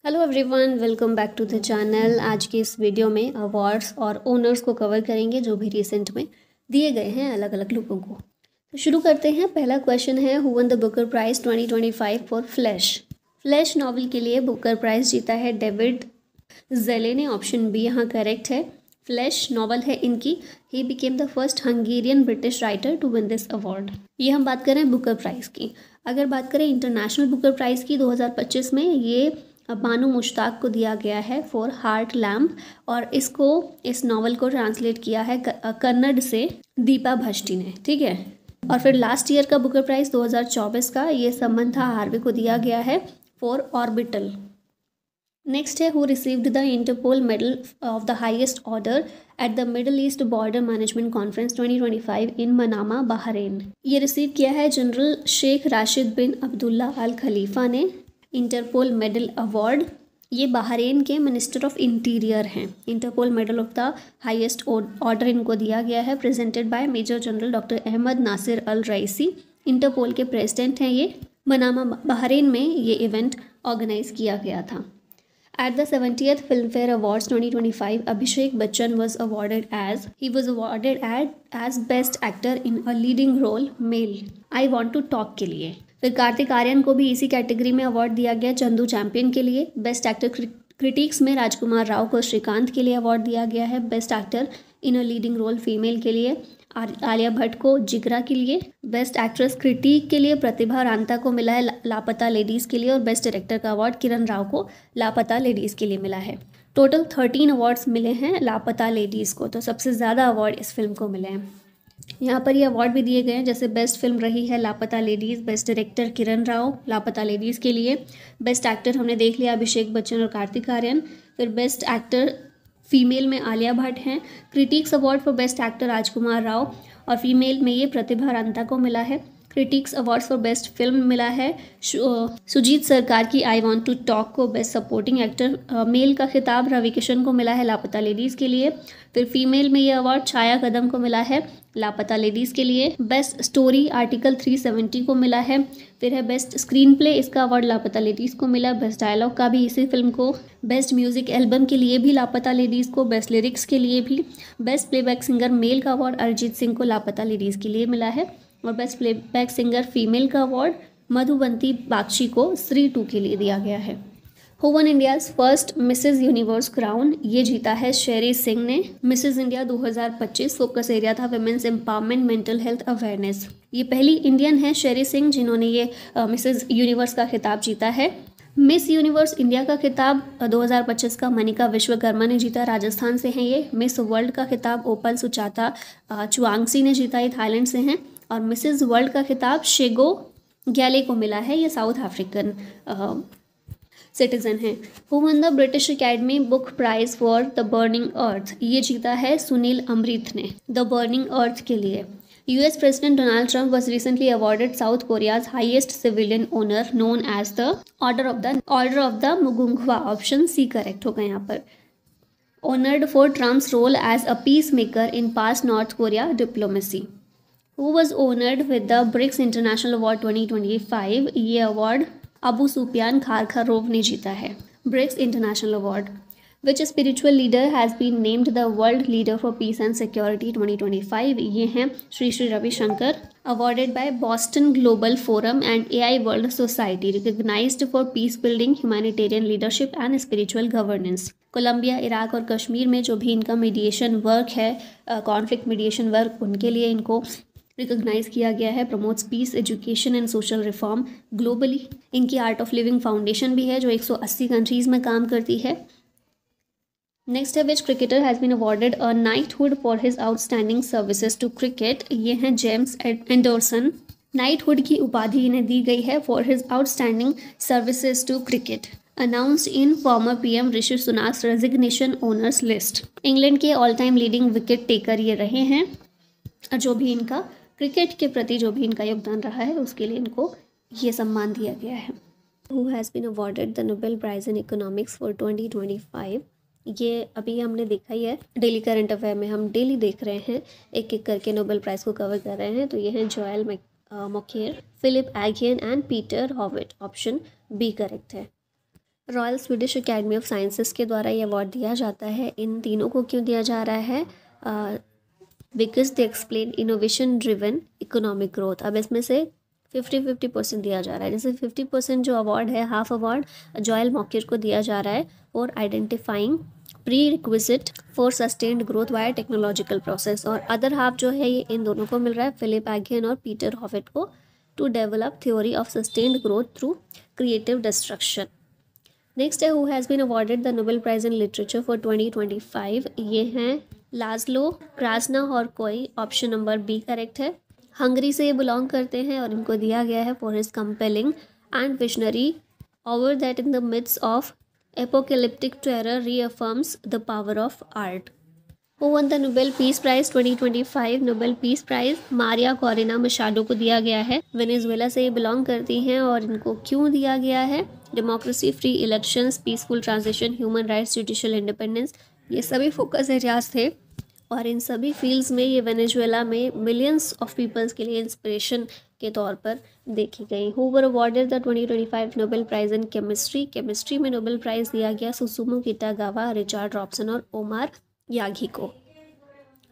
Hello everyone, welcome back to the channel. आज के इस वीडियो में अवार्ड्स और ओनर्स को कवर करेंगे जो भी रिसेंट में दिए गए हैं अलग अलग लोगों को। तो शुरू करते हैं। पहला क्वेश्चन है, who won the Booker prize 2025 for Flash. Flash novel के लिए बुकर प्राइज जीता है डेविड जेले ने। ऑप्शन बी यहाँ करेक्ट है। फ्लैश नॉवल है इनकी। He became the first Hungarian British writer to win this award. ये हम बात करें बुकर प्राइज़ की। अगर बात करें इंटरनेशनल बुकर प्राइज़ की 2025 में, ये बानू मुश्ताक को दिया गया है फॉर हार्ट लैम्प, और इस नॉवल को ट्रांसलेट किया है कन्नड़ से दीपा भट्टी ने। ठीक है। और फिर लास्ट ईयर का बुकर प्राइज़ 2024 का ये समंथा हार्वे को दिया गया है फॉर ऑर्बिटल। नेक्स्ट है, who received the Interpol medal of the highest order at the Middle East border management conference 2025 in Manama, Bahrain. ये रिसीव किया है General Sheikh Rashid bin Abdullah Al Khalifa ने। Interpol medal award ये Bahrain के minister of interior हैं। Interpol medal of the highest order इनको दिया गया है, presented by major general doctor Ahmed Nasser Al Raisi. Interpol के प्रेसिडेंट हैं ये। मनामा बहरीन में ये इवेंट ऑर्गेनाइज किया गया था। At the 70th Filmfare Awards 2025, Abhishek Bachchan was awarded as Best Actor in a Leading Role Male, I Want to Talk के लिए। फिर कार्तिक आर्यन को भी इसी कैटेगरी में अवार्ड दिया गया, चंदू चैंपियन के लिए। बेस्ट एक्टर क्रिटिक्स में राजकुमार राव को श्रीकांत के लिए अवार्ड दिया गया है। Best actor in a leading role female के लिए आलिया भट्ट को जिगरा के लिए। बेस्ट एक्ट्रेस क्रिटिक के लिए प्रतिभा रांता को मिला है लापता लेडीज़ के लिए। और बेस्ट डायरेक्टर का अवार्ड किरण राव को लापता लेडीज़ के लिए मिला है। टोटल 13 अवार्ड्स मिले हैं लापता लेडीज़ को, तो सबसे ज़्यादा अवार्ड इस फिल्म को मिले हैं। यहाँ पर ये अवार्ड भी दिए गए हैं, जैसे बेस्ट फिल्म रही है लापता ladies, best director Kiran Rao लापता लेडीज़ के लिए। बेस्ट एक्टर हमने देख लिया अभिषेक बच्चन और कार्तिक आर्यन। फिर बेस्ट एक्टर फीमेल में आलिया भट्ट हैं। Critics award for best actor Rajkummar Rao, और फीमेल में ये प्रतिभा रांता को मिला है। Critics award for best film मिला है सुजीत सरकार की आई वॉन्ट टू टॉक को। बेस्ट सपोर्टिंग एक्टर मेल का खिताब रवि किशन को मिला है लापता लेडीज़ के लिए। फिर फीमेल में ये अवार्ड छाया कदम को मिला है लापता लेडीज़ के लिए। बेस्ट स्टोरी आर्टिकल 370 को मिला है। फिर है बेस्ट स्क्रीन प्ले, इसका अवार्ड लापता लेडीज़ को मिला। बेस्ट डायलॉग का भी इसी फिल्म को। बेस्ट म्यूजिक एल्बम के लिए भी लापता लेडीज़ को। बेस्ट लिरिक्स के लिए भी। बेस्ट प्लेबैक सिंगर मेल का अवार्ड अरिजीत सिंह को लापता लेडीज़ के लिए मिला है। और बेस्ट प्लेबैक सिंगर फीमेल का अवार्ड मधुबंती बागची को स्त्री 2 के लिए दिया गया है। Who won India's first Mrs Universe crown, ये जीता है शेरी सिंह ने। मिसेज इंडिया 2025 फोकस एरिया था women's empowerment, mental health awareness. ये पहली इंडियन है शेरी सिंह जिन्होंने ये मिसेज यूनिवर्स का खिताब जीता है। मिस यूनिवर्स इंडिया का खिताब 2025 का मनिका विश्वकर्मा ने जीता, राजस्थान से हैं ये। मिस वर्ल्ड का खिताब ओपल सुचाता चुआंगसी ने जीता, ये थाईलैंड से हैं। और मिसेज वर्ल्ड का खिताब शेगो ग्याले को मिला है, ये साउथ अफ्रीकन सिटीजन है। Who won the British Academy Book Prize for the Burning Earth, ये जीता है सुनील अमृत ने द बर्निंग अर्थ के लिए। US President Donald Trump was recently awarded South Korea's highest civilian honour known as the order of the Mugunghwa. Option C correct होगा यहाँ पर। Honoured for Trump's role as a peacemaker in past North Korea diplomacy. Who was honoured with the BRICS International Award 2025, ये अवार्ड Abu Sufyan Kharkharov ने जीता है। BRICS International Award. Which spiritual leader has been named the world leader for peace and security 2025, ये हैं Shri Shri Ravishankar. Awarded by Boston Global Forum and AI world society, recognised for peace building, humanitarian leadership and spiritual governance. Colombia, Iraq और कश्मीर में जो भी इनका mediation work है, conflict mediation work, उनके लिए इनको रिकॉग्नाइज किया गया है। Promotes peace, education and social reform globally. इनकी आर्ट ऑफ लिविंग फाउंडेशन भी है जो 180 कंट्रीज़ में काम करती है। नेक्स्ट है, which cricketer has been awarded a knighthood for his outstanding services to cricket, ये हैं जेम्स एंडरसन। नाइटहुड की उपाधि इन्हें दी गई है for his outstanding services to cricket. Announced in former PM Rishi Sunak resignation honours list. England के all time leading wicket taker ये रहे हैं, और जो भी इनका क्रिकेट के प्रति जो भी इनका योगदान रहा है उसके लिए इनको ये सम्मान दिया गया है। Who has been awarded the Nobel prize in economics for 2025, ये अभी हमने देखा ही है। डेली करंट अफेयर में हम डेली देख रहे हैं, एक एक करके नोबेल प्राइज़ को कवर कर रहे हैं। तो ये हैं Joel Mokyr, Philippe Aghion and Peter Howitt. Option B correct है। Royal Swedish Academy of Sciences के द्वारा ये अवार्ड दिया जाता है। इन तीनों को क्यों दिया जा रहा है? Because they explain innovation driven economic growth. अब इसमें से 50-50% दिया जा रहा है। जैसे 50% जो अवार्ड है, हाफ अवार्ड जॉयल मॉकिर को दिया जा रहा है for identifying pre requisite for sustained growth via technological process, और अदर हाफ जो है ये इन दोनों को मिल रहा है, फिलिप एग्यन और पीटर हॉफेट को, to develop theory of sustained growth through creative destruction. Next है who has been awarded the Nobel prize in literature for 2025। ये हैं Laszlo Krasznahorkai, option number B correct है। हंगरी से ये बिलोंग करते हैं और इनको दिया गया है for his compelling and visionary oeuvre that in the midst of apocalyptic terror reaffirms the power of art. Who won the Nobel Peace Prize 2025? Nobel piece Prize Maria Corina Machado को दिया गया है। वेनेजुएला से ये belong करती हैं और इनको क्यों दिया गया है? Democracy, free elections, peaceful transition, human rights, judicial independence, ये सभी फोकस एरियाज थे और इन सभी फील्ड्स में ये वेनेजुएला में मिलियंस ऑफ पीपल्स के लिए इंस्पिरेशन के तौर पर देखी गई। Who were awarded the 2025 Nobel prize in chemistry? Chemistry में नोबेल प्राइज दिया गया सुसुमो किटागावा, रिचार्ड रॉबसन और ओमार यागी को।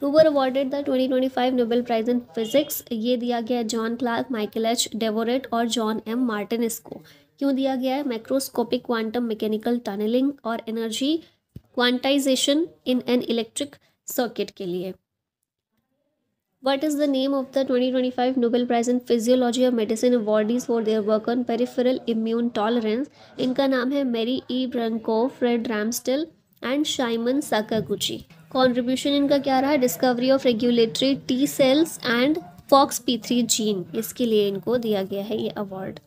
Who were awarded the 2025 Nobel prize in physics? ये दिया गया John Clarke, Michael H Devoret और जॉन एम मार्टिनेस को। क्यों दिया गया है? मैक्रोस्कोपिक क्वांटम मैकेनिकल टनलिंग और energy quantisation in an electric circuit के लिए। What is the name of the 2025 Nobel Prize in Physiology or Medicine awardees for their work on peripheral immune tolerance? इनका नाम है Mary E Brunkow, Fred Ramsdell and Shimon Sakaguchi. Contribution इनका क्या रहा? Discovery of regulatory T cells and FOXP3 gene, इसके लिए इनको दिया गया है ये अवार्ड।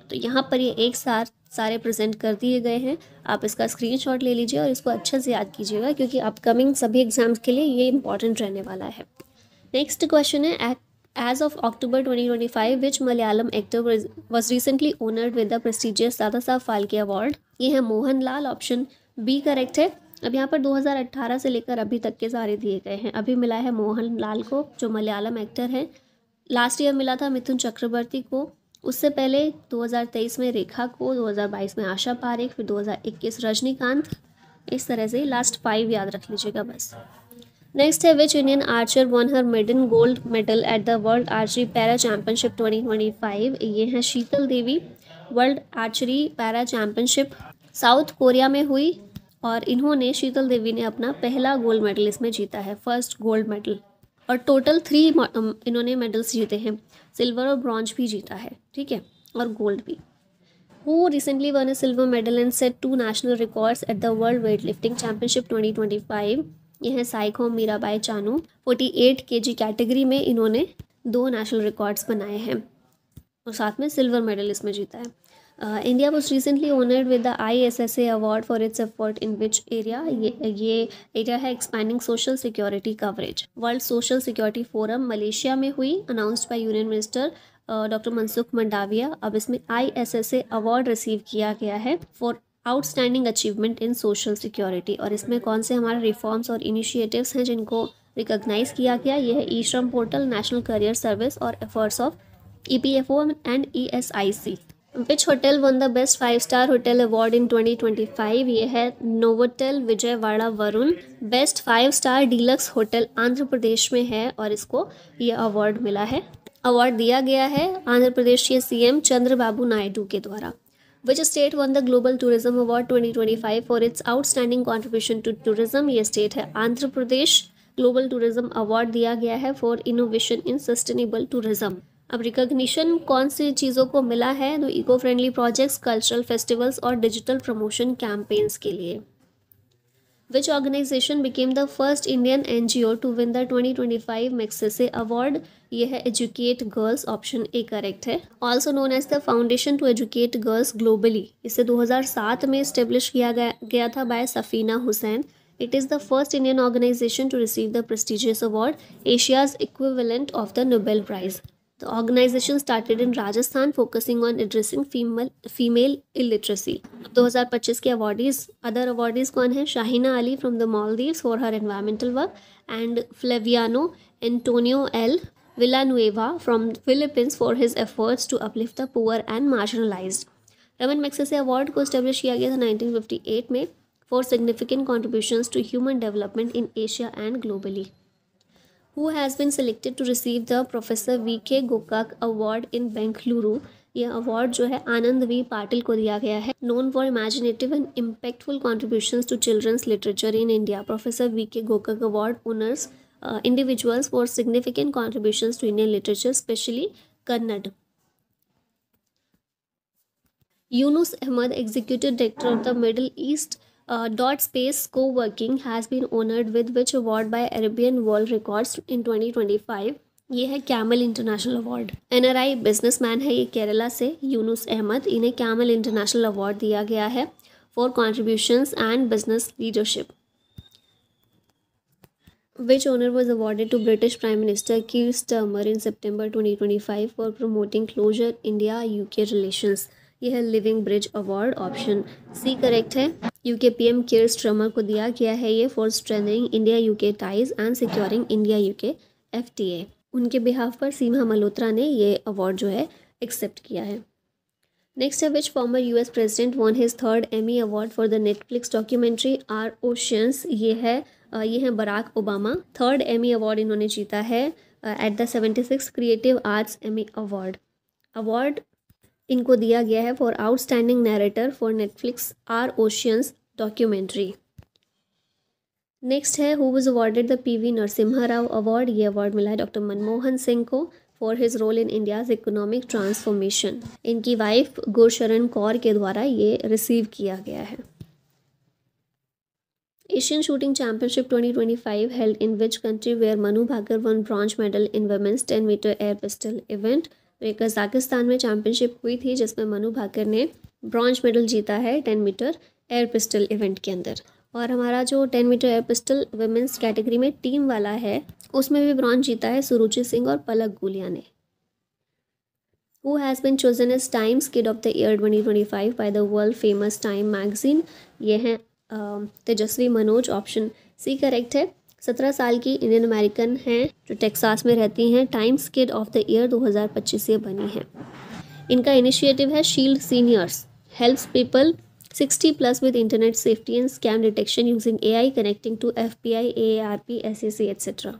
तो यहाँ पर ये एक साथ सारे प्रेजेंट कर दिए गए हैं। आप इसका स्क्रीनशॉट ले लीजिए और इसको अच्छे से याद कीजिएगा क्योंकि अपकमिंग सभी एग्जाम्स के लिए ये इंपॉर्टेंट रहने वाला है। नेक्स्ट क्वेश्चन है as of October 2025 which Malayalam actor was recently honoured with the prestigious Dada Saheb Phalke award? ये है Mohan Lal, option B correct है। अब यहाँ पर 2018 से लेकर अभी तक के सारे दिए गए हैं। अभी मिला है मोहन लाल को जो मलयालम एक्टर हैं। लास्ट ईयर मिला था मिथुन चक्रवर्ती को, उससे पहले 2023 में रेखा को, 2022 में आशा पारेख, फिर 2021 रजनीकांत। इस तरह से लास्ट 5 याद रख लीजिएगा बस। नेक्स्ट है which Indian archer won her maiden gold medal at the World Archery Para Championship 2025? ये है Sheetal Devi. World Archery Para Championship South Korea में हुई और इन्होंने, शीतल देवी ने अपना पहला गोल्ड मेडल इसमें जीता है, फर्स्ट गोल्ड मेडल। और टोटल 3 इन्होंने मेडल्स जीते हैं, सिल्वर और ब्रॉन्ज भी जीता है, ठीक है, और गोल्ड भी। Who recently one A silver medal and set 2 national records eight the world weight lifting championship 2025? ये है साइखो मीराबाई चानू। 48 kg कैटेगरी में इन्होंने 2 नेशनल रिकॉर्ड्स बनाए हैं और साथ में सिल्वर मेडल इसमें जीता है। India was recently honoured with the ISSA award for its effort in which area? ये एरिया है expanding social security coverage. World social security forum Malaysia में हुई, announced by union minister doctor Mansukh Mandaviya. अब इसमें ISSA award receive किया गया है for outstanding achievement in social security. और इसमें कौन से हमारे रिफॉर्म्स और इनिशिएटिव्स हैं जिनको रिकॉग्नाइज किया गया? ये है ई श्रम पोर्टल, नेशनल करियर सर्विस और efforts of EPFO and ESIC। Which hotel one the best five-star hotel award in 2025? ये है Novotel Vijayawada Varun. Best five-star deluxe hotel Andhra Pradesh में है और इसको ये अवार्ड मिला है। अवार्ड दिया गया है आंध्र प्रदेश के CM चंद्रबाबू नायडू के द्वारा। Which state won the Global Tourism Award 2025 for its outstanding contribution to tourism? ये स्टेट है Andhra Pradesh. Global Tourism Award दिया गया है for innovation in sustainable tourism. अब रिकॉग्निशन कौन सी चीज़ों को मिला है? तो eco friendly projects, cultural festivals और डिजिटल प्रमोशन कैंपेन्स के लिए। Which organisation became the first Indian NGO to win the 2025 Magsaysay Award? ये है educate girls, option A correct है। Also known as the foundation to educate girls globally. इसे 2007 में establish किया गया था by Safeena Husain. It is the first Indian organization to receive the prestigious award, Asia's equivalent of the Nobel Prize. The organization started in Rajasthan, focusing on addressing female illiteracy. 2025 के awardees, other awardees कौन है? Shahina Ali from the Maldives for her environmental work and Flaviano Antonio L Villanueva from Philippines for his efforts to uplift the poor and marginalised. Ramon Magsaysay award को establish किया गया था 1958 में for significant contributions to human development in Asia and globally. Who has been selected to receive the Professor V.K. Gokak Award in Bengaluru? ये award जो है Anand V Patil को दिया गया है. Known for imaginative and impactful contributions to children's literature in India, professor V K. Gokak award honours individuals for significant contributions to Indian literature, especially Kannada. Yunus Ahmed, Executive Director of the Middle East Dot Space Co-working, has been honored with which award by Arabian World Records in 2025? ये है camel international award. NRI businessman है ये केरला से, यूनुस अहमद. इन्हें camel international award दिया गया है for contributions and business leadership. Which honor was awarded to British Prime Minister Keir Starmer in September 2025 for promoting closer India-UK relations? यह है living bridge award. Option C correct है. UK PM Keir Starmer को दिया गया है ये for strengthening India UK ties and securing India UK FTA. उनके behalf पर सीमा मल्होत्रा ने ये अवार्ड जो है एक्सेप्ट किया है. नेक्स्ट है which former US president won his 3rd Emmy award for the Netflix documentary Our Oceans. ये है Barack Obama. 3rd Emmy award इन्होंने जीता है at the 76th Creative Arts Emmy Award. Award इनको दिया गया है for outstanding narrator for Netflix Our Oceans documentary. Next है who was awarded the PV Narasimha Rao award. ये अवार्ड मिला है डॉक्टर मनमोहन सिंह को for his role in India's economic transformation. इनकी वाइफ गुरशरण कौर के द्वारा ये रिसीव किया गया है. Asian Shooting Championship 2025 held in which country where Manu Bhaकर won bronze medal in women's 10-meter air pistol event? तो कजाकिस्तान में चैंपियनशिप हुई थी जिसमें मनु भाकर ने ब्रॉन्ज मेडल जीता है 10 मीटर एयर पिस्टल इवेंट के अंदर. और हमारा जो 10 metre air pistol women's category में टीम वाला है उसमें भी ब्रॉन्ज जीता है सुरुचि सिंह और पलक गुलिया ने. Who has been chosen as Times Kid of the Year 2025 by the world famous Time magazine? ये हैं तेजस्वी मनोज. ऑप्शन सी करेक्ट है. 17 साल की इंडियन अमेरिकन हैं जो टेक्सास में रहती हैं. Times kid of the year 2025 ये बनी है. इनका इनिशिएटिव है shield seniors, helps people 60+ with internet safety and scam detection using AI connecting to FBI, AARP, SEC, etc.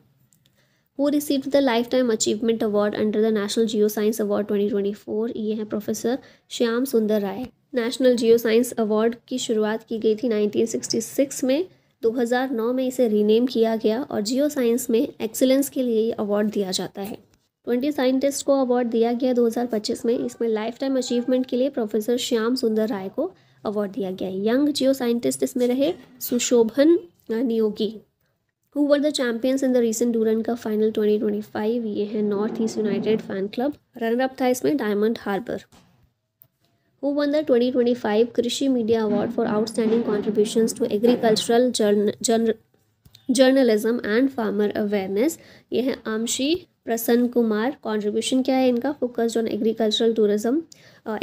Who received the Lifetime Achievement Award under the National Geoscience Award 2024? ये हैं professor Shyam सुंदर राय. National geo science award की शुरुआत की गई थी 1966 में. 2009 में इसे रीनेम किया गया और जियो साइंस में एक्सीलेंस के लिए ये अवार्ड दिया जाता है. 20 साइंटिस्ट को अवार्ड दिया गया 2025 में. इसमें लाइफ टाइम अचीवमेंट के लिए प्रोफेसर श्याम सुंदर राय को अवार्ड दिया गया है. यंग जियो साइंटिस्ट इसमें रहे Sushobhan Neogi. Who were the champions in the recent Durand Cup final 2025? ये है NorthEast United fan club. Runner up था इसमें Diamond Harbour. Who won the 2025 Krishi media award for outstanding contributions to agricultural journalism and farmer awareness? ये है Amshi Prasanna Kumar. Contribution क्या है इनका? Focused on agricultural tourism,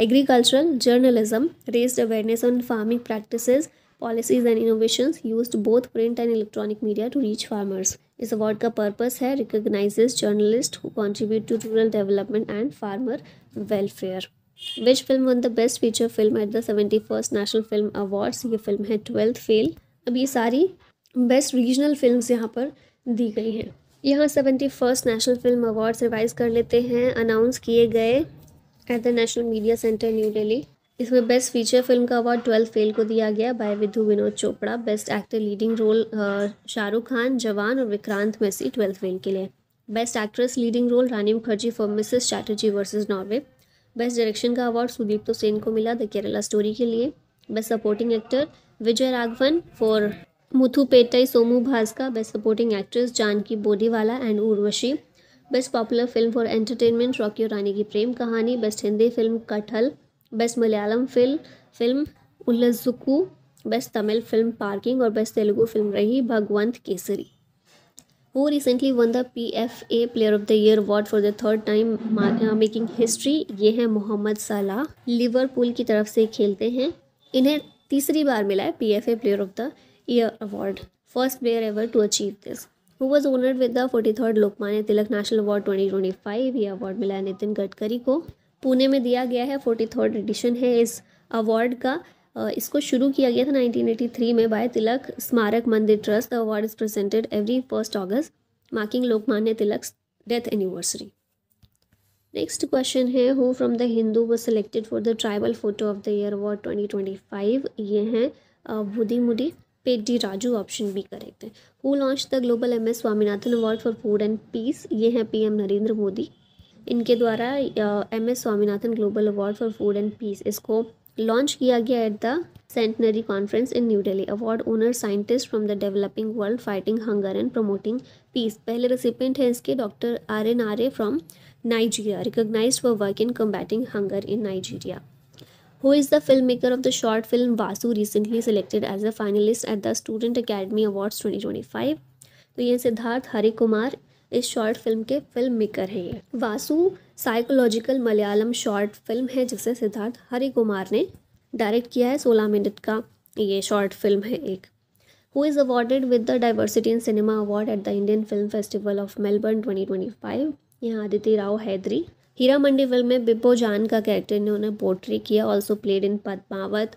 agricultural journalism, raised awareness on farming practices, policies and innovations, used both print and electronic media to reach farmers. इस award का purpose है recognises journalist who contribute to rural development and farmer welfare. Which film won the best feature film at the 71st National Film Awards? ये film है 12th Fail. अब ये सारी best regional films यहाँ पर दी गई हैं. यहाँ 71st national film awards revise कर लेते हैं. अनाउंस किए गए at the National Media Centre New Delhi. इसमें बेस्ट फीचर फिल्म का अवार्ड 12th फेल को दिया गया by Vidhu Vinod Chopra. Best actor leading role Shahrukh Khan Jawan और विक्रांत मैसी 12th फेल के लिए. Best actress leading role Rani Mukerji for Mrs Chatterjee versus Norway. Best direction का अवार्ड सुदीप्तो सेन को मिला द केरला स्टोरी के लिए. Best supporting actor Vijay Raghavan for मुथुपेट्टई Somu Bhaskar. Best supporting actress Janki Bodiwala and Urvashi. Best popular film for entertainment Rocky Aur Rani Ki Prem Kahani. Best Hindi film Kathal. Best Malayalam film Ullozhukku. Best Tamil film Parking और best Telugu film रही Bhagavanth Kesari. Who recently won the PFA Player of the Year Award for the 3rd time making history? ये है मोहम्मद सलाह. Liverpool की तरफ से खेलते हैं. इन्हें तीसरी बार मिला है PFA Player of the Year Award. First player ever to achieve this. Who was honored with the 43rd Lokmanya Tilak national award 2025? ये अवार्ड मिला है नितिन गडकरी को. पुणे में दिया गया है. 43rd एडिशन है इस अवार्ड का इसको शुरू किया गया था 1983 में bye Tilak Smarak Mandir trust. The award is presented every 1 August marking Lokmanya Tilak death anniversary. Next question है, who from The Hindu was selected for the tribal photo of the year award 2025। ये हैं Budimudi Peddi Raju, option B correct है। Who launch the global MS Swaminathan award for food and peace. ये हैं PM Narendra Modi. इनके द्वारा MS Swaminathan global award for food and piece इसको launch किया गया at the centenary conference in New Delhi. Award honour scientist from the developing world fighting hunger and promoting peace. पहले recipient है इसके doctor RN Arya from Nigeria, recognised for work in combatting hunger in Nigeria. Who is the filmmaker of the short film Vasu, recently selected as a finalist at the Student Academy Awards 2025? तो ये सिद्धार्थ हरिकुमार इस short film के film maker हैं। ये Vasu psychological Malayalam short film है जिसे सिद्धार्थ हरिकुमार ने direct किया है। 16 मिनट का ये शॉर्ट फिल्म है एक। Who is awarded with the Diversity in Cinema Award at the Indian Film Festival of Melbourne 2025? यहाँ आदित्य राव हैदरी। हीरा मंडी फिल्म में बिब्बो जान का कैरेक्टर इन्होंने पोर्ट्रे किया। Also played in Padmaavat,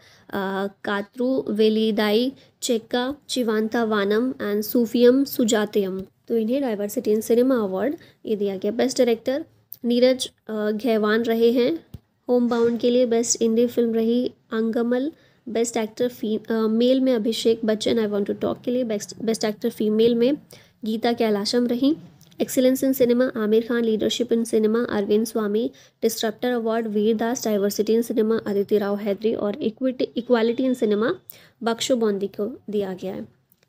Kaatru Veliyidai, Chekka, Chivantha Vaanam and Sufiyum Sujatayum. तो इन्हें डाइवर्सिटी इन सिनेमा अवार्ड ये दिया गया। बेस्ट डायरेक्टर नीरज घेवान रहे हैं होम बाउंड के लिए। बेस्ट इंडी फिल्म रही अंगमल। बेस्ट एक्टर मेल में Abhishek Bachchan I want to talk के लिए। बेस्ट एक्टर फीमेल में गीता कैलाशम रही। Excellence in cinema Aamir Khan. Leadership in cinema Arvind Swami. Disruptor award Vir Das. Diversity in cinema Aditi Rao Hydari और इक्वालिटी इन सिनेमा बख्शो बॉन्दी को दिया गया है।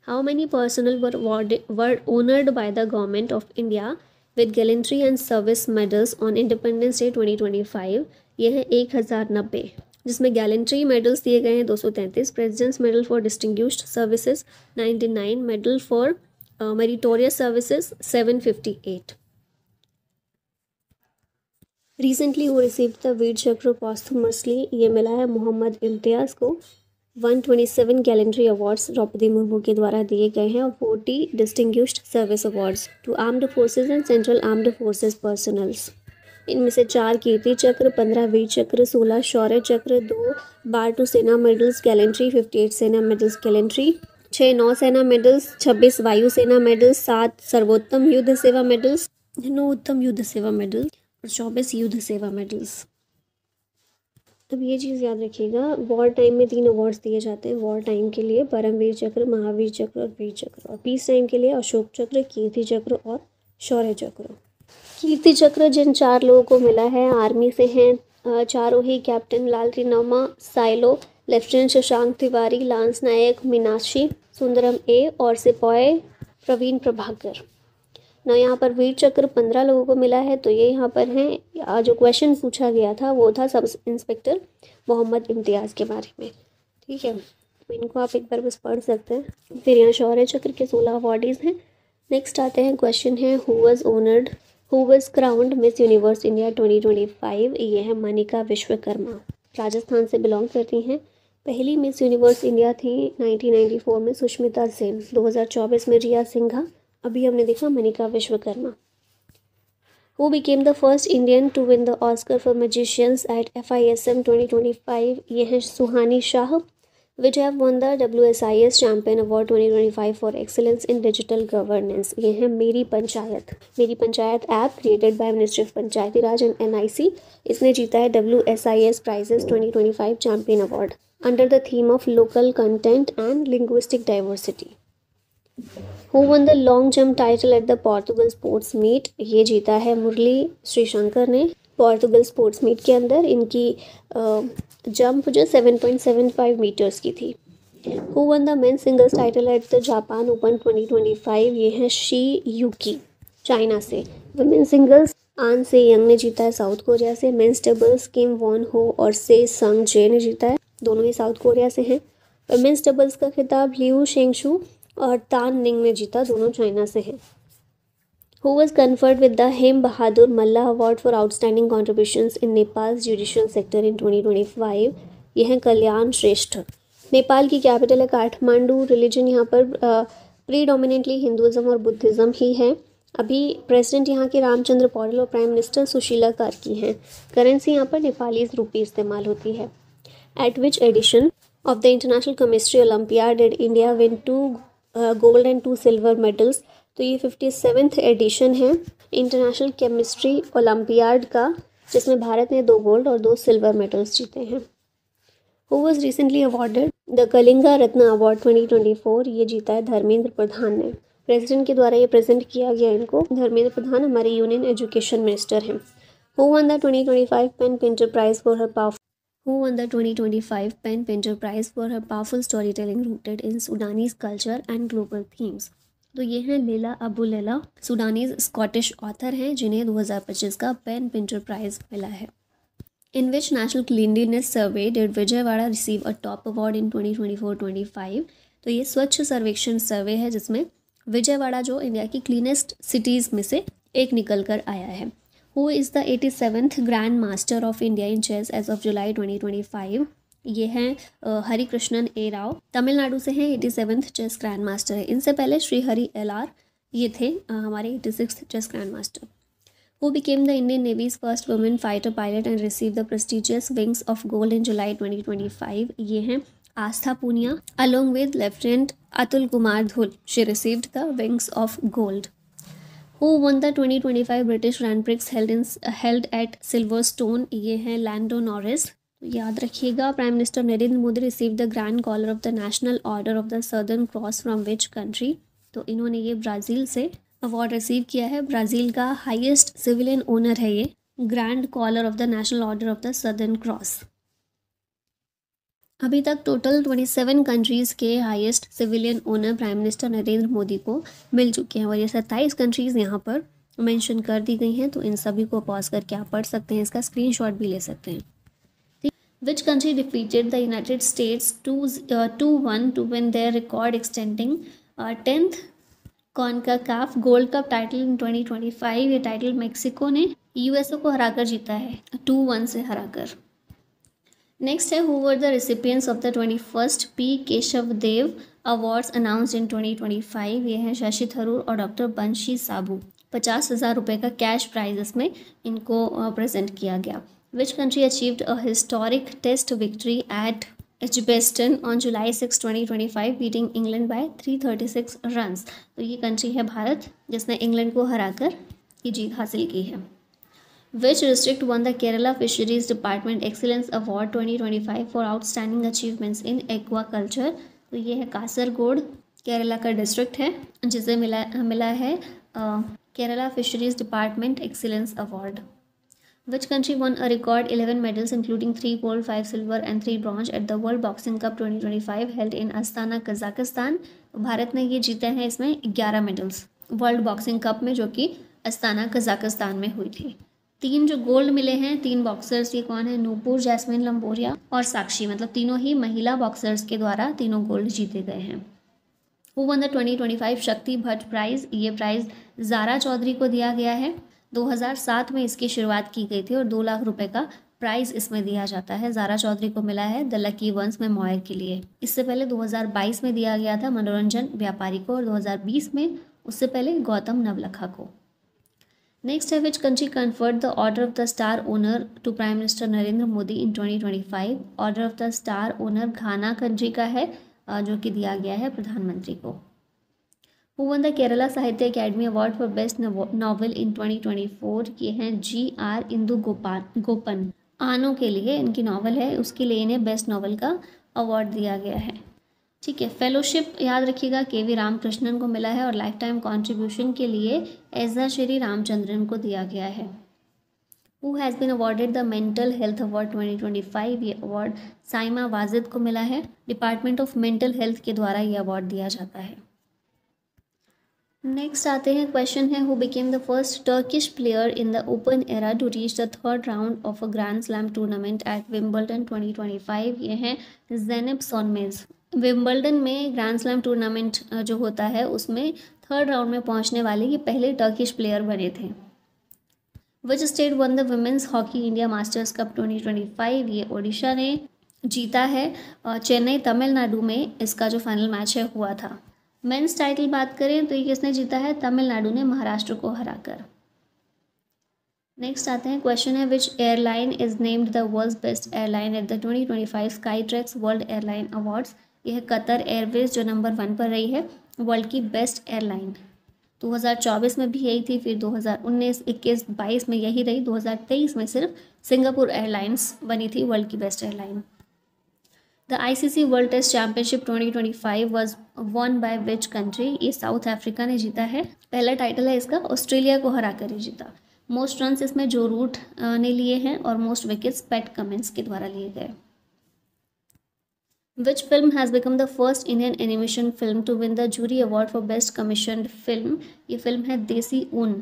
How many personal were honoured by the government of India with gallantry and service medals on independence day 2025? ये है 1090, जिसमें gallantry medals दिए गए हैं 233, president's medal for distinguished services 99, medal for meritorious services 758. Recently who received the Veer Chakra posthumously? ये मिला है मोहम्मद इम्तियाज़ को। 127 गैलेंट्री अवार्ड्स द्रौपदी मुर्मू के द्वारा दिए गए हैं और 40 distinguished service awards to armed forces and central armed forces personnels. इनमें से 4 कीर्ति चक्र, 15 वीर चक्र, 16 शौर्य चक्र, 2 बार टू सेना मेडल्स गैलेंट्री, 58 सेना मेडल्स गैलेंट्री, 6 नौसेना मेडल्स, 26 वायुसेना मेडल्स, 7 सर्वोत्तम युद्ध सेवा मेडल्स, 9 उत्तम युद्ध सेवा मेडल और 24 युद्ध सेवा मेडल्स। अब ये चीज़ याद रखिएगा, वॉर टाइम में 3 अवार्ड्स दिए जाते हैं। वॉर टाइम के लिए परमवीर चक्र, महावीर चक्र और वीर चक्र, और पीस टाइम के लिए अशोक चक्र, कीर्ति चक्र और शौर्य चक्र। कीर्ति चक्र जिन 4 लोगों को मिला है आर्मी से हैं चारों ही captain Lalrinawma Sailo, lieutenant Shashank Tiwari, lance Naik Meenakshi Sundaram A और सिपाही प्रवीण प्रभाकर। ना यहाँ पर वीर चक्र 15 लोगों को मिला है। तो ये यहाँ पर हैं, जो क्वेश्चन पूछा गया था वो था सब इंस्पेक्टर मोहम्मद इम्तियाज़ के बारे में। ठीक है, तो इनको आप एक बार बस पढ़ सकते हैं। फिर यहाँ शौर्य चक्र के 16 अवार्डीज़ हैं। नेक्स्ट आते हैं, क्वेश्चन है who was crowned miss universe India 2025? ये है मनिका विश्वकर्मा, राजस्थान से बिलोंग करती हैं। पहली मिस यूनिवर्स इंडिया थी 1994 में सुष्मिता सेन, 2024 में रिया सिंघा, अभी हमने देखा Manika Vishwakarma. Who became the first Indian to win the Oscar for magicians at FISM 2025? ये हैं Suhani Shah, which have won the WSIS champion award 2025 for excellence in digital governance. ये है Meri Panchayat app created by Ministry of Panchayati Raj and NIC। इसने जीता है WSIS prizes 2025 champion award under the theme of local content and linguistic diversity. Who won the long jump title at the Portugal sports meet? ये जीता है मुरली श्रीशंकर ने Portugal sports meet के अंदर। इनकी जंप जो 7.75 मीटर्स की थी। Who won the main singles title at the Japan open 2025? ये है शी यूकी, चाइना से। वुमेन सिंगल्स आन से यंग ने जीता है साउथ कोरिया से। मेंस डबल्स किम वॉन हो और से संग जे ने जीता है, दोनों ही साउथ कोरिया से हैं। वुमेन्स डबल्स का खिताब लियू शेंगशू और तान निंग ने जीता, दोनों चाइना से हैं। Who was conferred with the Hem Bahadur Malla award for outstanding contributions in Nepal judicial sector in 2025? ये हैं कल्याण श्रेष्ठ। नेपाल की कैपिटल है काठमांडू। रिलीजन यहाँ पर प्रीडोमिनेटली हिंदुज़म और बुद्धिज़्म ही है। अभी प्रेसिडेंट यहाँ के रामचंद्र पौडेल और प्राइम मिनिस्टर सुशीला कार्की हैं। करेंसी यहाँ पर नेपाली रूपी इस्तेमाल होती है। At which edition of the international chemistry olympiad did India win 2 gold and 2 silver medals. तो ये 57th एडिशन है इंटरनेशनल केमिस्ट्री ओलंपियाड का, जिसमें भारत ने 2 गोल्ड और 2 सिल्वर मेडल्स जीते हैं। Who was recently awarded the Kalinga Ratna award 2024। ये जीता है धर्मेंद्र प्रधान ने। प्रेसिडेंट के द्वारा ये प्रेजेंट किया गया इनको। धर्मेंद्र प्रधान हमारे यूनियन एजुकेशन मिनिस्टर हैं। Who won the 2025 PEN Pinter prize for her powerful Who won the 2025 Pen Pinter Prize for her powerful storytelling rooted in Sudanese culture and global themes? तो ये हैं लेला अबू लेला, सूडानीज स्कॉटिश ऑथर हैं, जिन्हें 2025 का pen Pinter Prize मिला है। In which national cleanliness survey did Vijayawada receive a top award in 2024-25? तो ये स्वच्छ सर्वेक्षण सर्वे है, जिसमें विजयवाड़ा जो इंडिया की क्लीनेस्ट सिटीज़ में से एक निकल कर आया है। Who is the 87th grand master of India in chess as of July 2025? ये हैं हरिकृष्णन ए राव, तमिलनाडु से हैं, 87th चेस ग्रैंड मास्टर है। इनसे पहले श्री हरि LR ये थे हमारे 86th chess grandmaster. Who became the Indian Navy's first women fighter pilot and receive the prestigious wings of gold in July 2025? ये हैं Aastha Poonia along with lieutenant Atul Kumar Dhull. She received the wings of gold. Who won the 2025 British Grand Prix held at Silverstone? ये हैं Lando Norris. तो याद रखिएगा, prime minister Narendra Modi receive the grand collar of the national order of the Southern Cross from which country? तो इन्होंने ये Brazil से award receive किया है। ब्राज़ील का हाईएस्ट सिविलियन ओनर है ये, grand collar of the national order of the Southern Cross. अभी तक टोटल 27 कंट्रीज़ के highest civilian honour prime minister Narendra Modi को मिल चुके हैं, और ये 27 कंट्रीज़ यहाँ पर मेंशन कर दी गई हैं। तो इन सभी को पॉज करके आप पढ़ सकते हैं, इसका स्क्रीनशॉट भी ले सकते हैं। Which country defeated the United States 2-1 to win their record extending 10th CONCACAF gold cup title in 2025? ये टाइटल मेक्सिको ने USA को हराकर जीता है, 2-1 से हराकर। नेक्स्ट है, who were the recipients of the 21st P Kesavadev awards announced in 2025? ये हैं शशि थरूर और डॉक्टर बंशी साबू। 50,000 रुपये का कैश प्राइज इसमें इनको प्रेजेंट किया गया। Which country achieved a historic test victory at Edgbaston on July 6, 2025 beating England by 336 runs? तो ये कंट्री है भारत, जिसने इंग्लैंड को हराकर ये जीत हासिल की है। Which district won the Kerala Fisheries Department Excellence Award 2025 for outstanding achievements in aquaculture? तो ये है कासरगोड, केरला का डिस्ट्रिक्ट है, जिसे मिला है Kerala fisheries department excellence award. Which country won a record 11 medals including 3 gold, 5 silver and 3 bronze at the World Boxing Cup 2025 held in Astana, Kazakhstan? Bharat ने ये जीते हैं इसमें 11 मेडल्स वर्ल्ड बॉक्सिंग कप में, जो कि अस्ताना कजाकिस्तान में हुई थी। 3 जो गोल्ड मिले हैं 3 बॉक्सर्स, ये कौन है? नूपुर, जैस्मिन लंबोरिया और साक्षी, मतलब तीनों ही महिला बॉक्सर्स के द्वारा तीनों गोल्ड जीते गए हैं। हु वन द 2025 शक्ति भट्ट प्राइज़? ये प्राइज़ ज़ारा चौधरी को दिया गया है। 2007 में इसकी शुरुआत की गई थी और 2 लाख रुपए का प्राइज़ इसमें दिया जाता है। ज़ारा चौधरी को मिला है द लकी वंस में मोयर के लिए। इससे पहले 2022 में दिया गया था मनोरंजन व्यापारी को, और 2020 में उससे पहले गौतम नवलखा को। नेक्स्ट है, which country conferred the order of the star honour to prime minister Narendra Modi in 2025? Order of the star honour Ghana country का है, जो कि दिया गया है प्रधानमंत्री को। हु वन द केरला साहित्य academy award for best novel in 2024? ये हैं GR इंदु गोपन। आनो के लिए इनकी नॉवल है, उसके लिए इन्हें बेस्ट नॉवल का अवार्ड दिया गया है। ठीक है, फेलोशिप याद रखिएगा KV रामकृष्णन को मिला है, और लाइफ टाइम कॉन्ट्रीब्यूशन के लिए एजा श्री रामचंद्रन को दिया गया है। Who has been awarded the mental health award 2025? ये अवार्ड साइमा वाजिद को मिला है। डिपार्टमेंट ऑफ मेंटल हेल्थ के द्वारा ये अवार्ड दिया जाता है। नेक्स्ट आते हैं, क्वेश्चन है, who became the first Turkish player in the open era to reach the 3rd round of a grand slam tournament at Wimbledon 2025? ये हैं ज़ेनेब सोनमेज। विम्बल्डन में ग्रैंड स्लैम टूर्नामेंट जो होता है उसमें 3rd राउंड में पहुंचने वाले ये पहले टर्किश प्लेयर बने थे। Which state won the women's hockey India masters cup 2025? ये ओडिशा ने जीता है। चेन्नई तमिलनाडु में इसका जो फाइनल मैच है हुआ था। मेंस टाइटल बात करें तो ये किसने जीता है? तमिलनाडु ने महाराष्ट्र को हराकर। नेक्स्ट आते हैं, क्वेश्चन है which airline is named the world's best airline at the 2025 Skytrax world airline awards. यह कतर एयरवेज जो नंबर 1 पर रही है वर्ल्ड की बेस्ट एयरलाइन। 2024 में भी यही थी, फिर 2019, 21, 22 में यही रही, 2023 में सिर्फ सिंगापुर एयरलाइंस बनी थी वर्ल्ड की best airline. The ICC world test championship 2025 was won by which country. ये साउथ अफ्रीका ने जीता है। पहला टाइटल है इसका, ऑस्ट्रेलिया को हरा कर ही जीता। मोस्ट रन्स इसमें जो रूट ने लिए हैं और मोस्ट विकेट्स पैट कमिंस के द्वारा लिए गए। Which film has become the first Indian animation film to win the jury award for best commissioned film. ये फिल्म है देसी ऊन।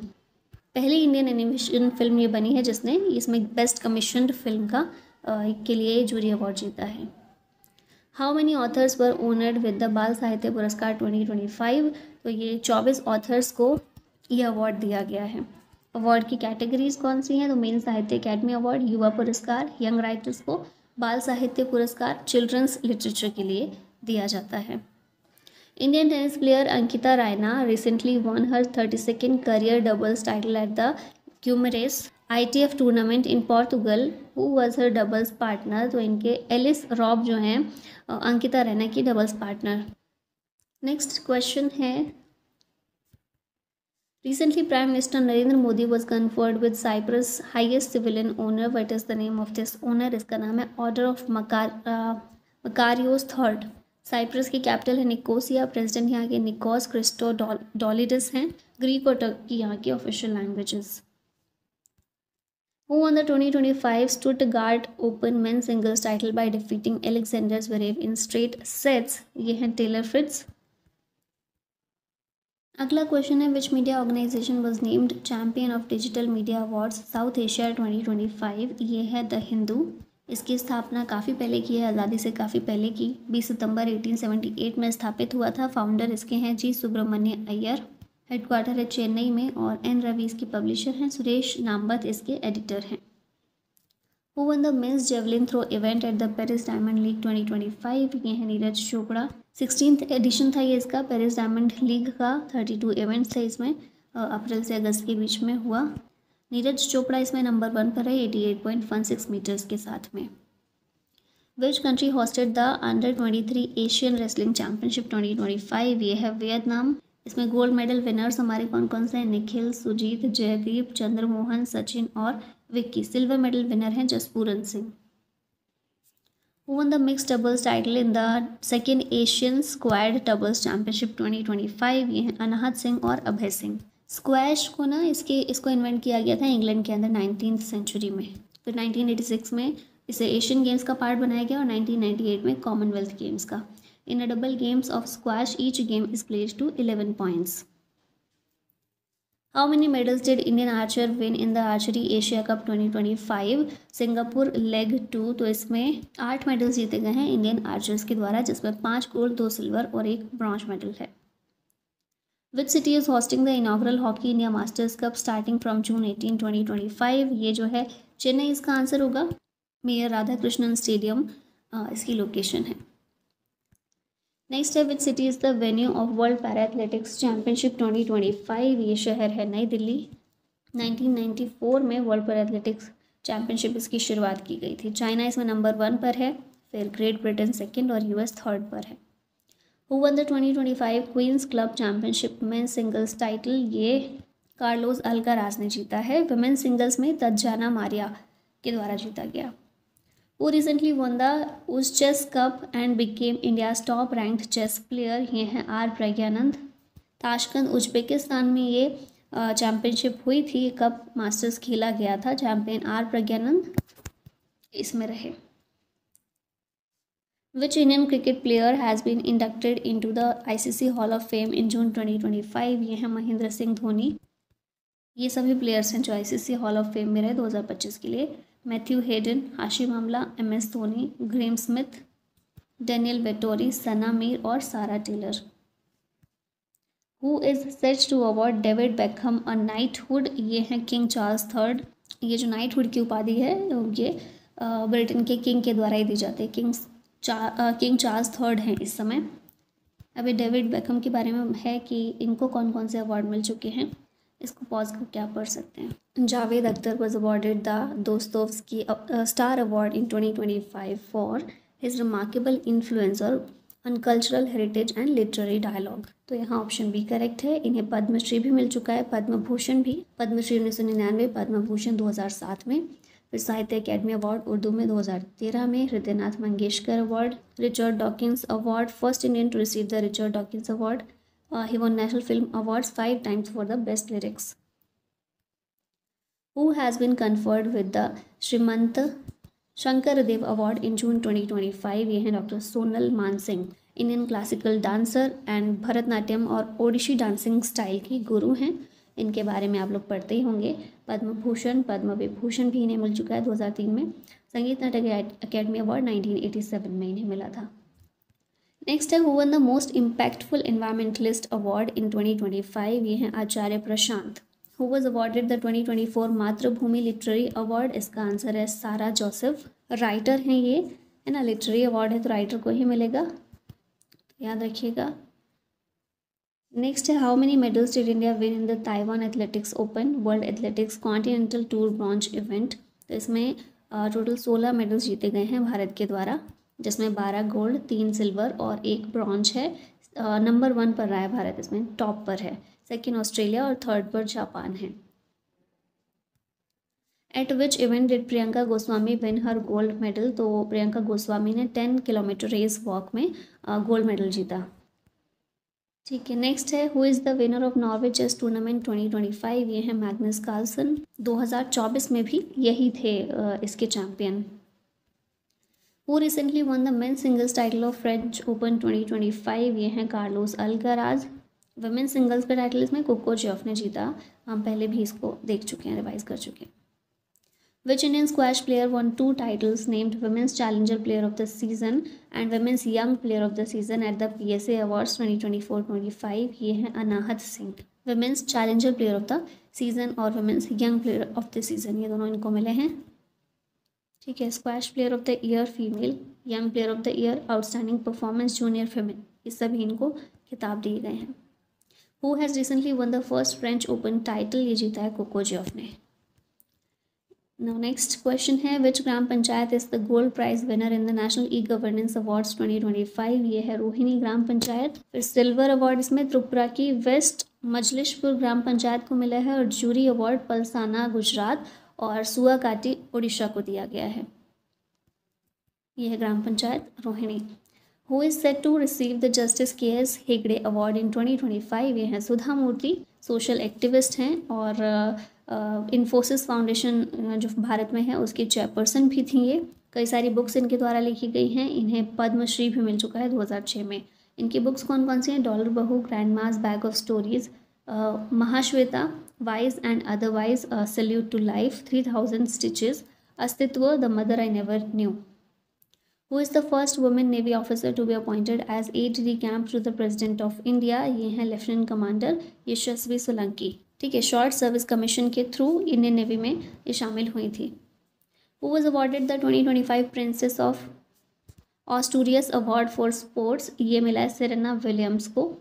पहली इंडियन एनिमेशन फिल्म ये बनी है जिसने इसमें बेस्ट कमीशनड फिल्म का के लिए जूरी अवार्ड जीता है। How many authors were honoured with the बाल साहित्य पुरस्कार 2025। तो ये 24 ऑथर्स को ये अवार्ड दिया गया है। अवार्ड की कैटेगरीज कौन सी हैं, तो मेन साहित्य अकेडमी अवार्ड, युवा पुरस्कार, यंग राइटर्स को, बाल साहित्य पुरस्कार चिल्ड्रंस लिटरेचर के लिए दिया जाता है। Indian tennis player Ankita Raina recently won her 32nd career doubles title at the Qumeres ITF tournament in Portugal. Who was her doubles partner. तो इनके एलिस रॉब जो हैं अंकिता रैना की डबल्स पार्टनर। नेक्स्ट क्वेश्चन है, recently prime minister Narendra Modi was conferred with Cyprus highest civilian honour. What is the name of this honour. इसका नाम है order of Makarios third. Cyprus की कैपिटल है निकोसिया। प्रेसिडेंट यहाँ के निकोस क्रिस्टोडोलिडस हैं। ग्रीक और टर्की यहाँ की official languages. Who won the 2025 Stuttgart Open men's singles title by defeating Alexander Zverev in straight sets। ये है टेलर फ्रिट्ज। अगला क्वेश्चन है, which media organisation was named champion of digital media awards South Asia 2025। ये है the Hindu. इसकी स्थापना काफ़ी पहले की है, आज़ादी से काफ़ी पहले की, 20 सितंबर 1878 में स्थापित हुआ था। फाउंडर इसके हैं जी सुब्रमण्य अय्यर। हेडक्वार्टर है चेन्नई में और एन रवि इसके पब्लिशर हैं। सुरेश नाम्बत इसके एडिटर हैं। Who won the men's javelin throw event at the Paris diamond league 2025। ये है नीरज चोपड़ा। 16th एडिशन था ये इसका पेरिस डायमंड लीग का। 32 इवेंट्स थे इसमें, अप्रैल से अगस्त के बीच में हुआ। नीरज चोपड़ा इसमें नंबर 1 पर है 88.16 मीटर्स के साथ में। Which country hosted the under 23 Asian wrestling championship 2025। ये है वियतनाम। इसमें गोल्ड मेडल विनर्स हमारे कौन कौन से हैं, निखिल, सुजीत, जयदीप, चंद्रमोहन, सचिन और विक्की। सिल्वर मेडल विनर हैं Jaspuran Singh. Who won the mixed doubles title in the second Asian squash doubles championship 2025। ये हैं अनाहत सिंह और अभय सिंह। स्क्वैश को ना इसको इन्वेंट किया गया था इंग्लैंड के अंदर 19th सेंचुरी में। फिर 1986 में इसे एशियन गेम्स का पार्ट बनाया गया और 1998 में कॉमनवेल्थ गेम्स का। In a double games of squash, each game is played to 11 points. How many medals did Indian archer win in the Archery Asia Cup 2025? Singapore leg 2। तो इसमें 8 medals जीते गए हैं इंडियन आर्चर्स के द्वारा, जिसमें 5 gold, 2 silver और 1 bronze medal है। Which city is hosting the inaugural Hockey India Masters Cup starting from June 18, 2025? ये जो है चेन्नई इसका आंसर होगा। मेयर राधाकृष्णन स्टेडियम इसकी लोकेशन है। नेक्स्ट है, which city is the venue of world para athletics championship 2025। ये शहर है नई दिल्ली। 1994 में वर्ल्ड पैरा एथलेटिक्स चैम्पियनशिप इसकी शुरुआत की गई थी। चाइना इसमें नंबर 1 पर है, फिर ग्रेट ब्रिटेन 2nd और US 3rd पर है। Who won the 2025 Queen's club championship men's singles title. ये कार्लोस अल्काराज ने जीता है। वुमेन सिंगल्स में तज्जाना मारिया के द्वारा जीता गया। Who recently won the chess cup and became India's top ranked chess player. ये हैं आर प्रज्ञानंद। ताशकंद उज्बेकिस्तान में ये चैम्पियनशिप हुई थी, कप मास्टर्स खेला गया था। चैम्पियन आर प्रज्ञानंद इसमें रहे। Which Indian cricket player has been inducted into the ICC hall of fame in June 2025। ये हैं महेंद्र सिंह धोनी। ये सभी प्लेयर्स हैं जो ICC हॉल ऑफ फेम में रहे 2025 के लिए। Matthew Hayden, Hashim Amla, MS Dhoni, Graeme Smith, Daniel Vettori, Sana Mir और Sarah Taylor. Who is set to award David Beckham a knighthood. ये हैं किंग चार्ल्स थर्ड। ये जो नाइटहुड की उपाधि है ये ब्रिटेन के किंग के द्वारा ही दी जाती है। किंग चार्ल्स थर्ड हैं इस समय। अभी डेविड बेकहम के बारे में है कि इनको कौन कौन से अवार्ड मिल चुके हैं। इसको पॉज करके क्या पढ़ सकते हैं। Javed Akhtar was awarded the Dostoevsky star award in 2025 for his remarkable influence on cultural heritage and literary dialogue. तो यहाँ ऑप्शन बी करेक्ट है। इन्हें पद्मश्री भी मिल चुका है, पद्म भूषण भी, पद्मश्री 1999, पद्म भूषण 2007 में, फिर साहित्य अकेडमी अवार्ड उर्दू में 2013 में, Hridaynath Mangeshkar award, Richard Dawkins award, first Indian to receive the Richard Dawkins award, he won National Film Awards 5 times for the best lyrics. Who has been conferred with the Srimant Shankaradev Award in June 2025? ये हैं doctor Sonal Mansingh, Indian classical dancer and Bharatanatyam और Odissi dancing style की गुरु हैं। इनके बारे में आप लोग पढ़ते ही होंगे। पद्म भूषण, पद्म विभूषण भी इन्हें मिल चुका है 2003 में। संगीत नाटक अकेडमी अवार्ड 1987 में इन्हें मिला था। नेक्स्ट है who won the most impactful environmentalist award in 2025? ये हैं आचार्य प्रशांत। हु वॉज अवॉर्डेड द 2024 मातृभूमि लिटरेरी अवार्ड? इसका आंसर है सारा जोसेफ। राइटर हैं ये, है ना, लिटरेरी अवार्ड है तो राइटर को ही मिलेगा, तो याद रखिएगा। नेक्स्ट है how many medals did India win in the Taiwan athletics open world athletics continental tour bronze event? तो इसमें टोटल 16 मेडल्स जीते गए हैं भारत के द्वारा, जिसमें 12 गोल्ड, 3 सिल्वर और 1 ब्रॉन्ज है। नंबर 1 पर रहा है भारत, इसमें टॉप पर है। सेकंड ऑस्ट्रेलिया और थर्ड पर जापान है। At which event did Priyanka Goswami win her gold medal? तो प्रियंका गोस्वामी ने 10 किलोमीटर रेस वॉक में गोल्ड मेडल जीता। ठीक है, नेक्स्ट है who is the winner of Norway chess tournament 2025? ये है मैग्नस कार्लसन। 2024 में भी यही थे इसके champion. Who recently won the men's singles title of French Open 2025? ये हैं कार्लोस अल्काराज। वुमेन्स सिंगल्स का टाइटल इसमें कोको जॉफ ने जीता, हम पहले भी इसको देख चुके हैं, रिवाइज कर चुके हैं। Which Indian squash player won 2 titles named Women's Challenger Player of the Season and Women's Young Player of the Season at the PSA Awards 2024-25? ये हैं अनाहत Singh. Women's Challenger Player of the Season और Women's Young Player of the Season ये दोनों इनको मिले हैं। ठीक है, squash player of the year female, young player of the year, outstanding performance junior feminine, ये सभी इनको खिताब दिए गए हैं। Who has recently won the first French open title? ये जीता है कोको जॉफ ने। नाउ नेक्स्ट क्वेश्चन है which gram panchayat is the gold prize winner in the national e governance awards 2025? ये है रोहिणी ग्राम पंचायत। फिर सिल्वर अवार्ड इसमें त्रिपुरा की वेस्ट मजलिशपुर ग्राम पंचायत को मिला है और जूरी अवार्ड पलसाना गुजरात और सुआकाटी उड़ीसा को दिया गया है। यह है gram panchayat Rohini. Who is set to receive the justice K S. Hegde award in 2025? ये हैं सुधा मूर्ति, सोशल एक्टिविस्ट हैं और इन्फोसिस फाउंडेशन जो भारत में है उसकी चेयरपर्सन भी थी ये। कई सारी बुक्स इनके द्वारा लिखी गई हैं। इन्हें पद्मश्री भी मिल चुका है 2006 में। इनकी बुक्स कौन कौन सी हैं? Dollar Bahu, grandma's, bag of stories, Mahashweta, wise and otherwise, salute to life, 3000 stitches, Astitva, the mother I never knew. Who is the first women navy officer to be appointed as aide de camp to the president of India? ये हैं lieutenant commander Yashasvi Solanki. ठीक है, short service commission के through Indian navy में ये शामिल हुई थी। Who was awarded the 2025 princess of ऑस्टूरियस award for sports? ये मिला है सेरेना विलियम्स को।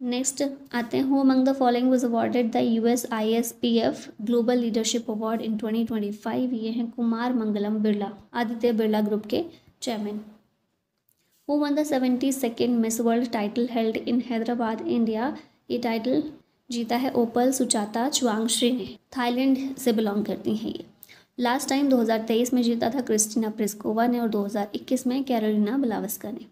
नेक्स्ट आते हैं who among the following was awarded the USISPF global leadership award in 2025? ये हैं कुमार मंगलम बिरला, आदित्य बिरला ग्रुप के chairman. Who won the 72nd miss world title held in Hyderabad India? ये टाइटल जीता है ओपल सुचाता चुआंगश्री ने, थाईलैंड से बिलोंग करती हैं ये। लास्ट टाइम 2023 में जीता था क्रिस्टीना प्रिस्कोवा ने और 2021 में कैरोलिना ब्लावस्का ने।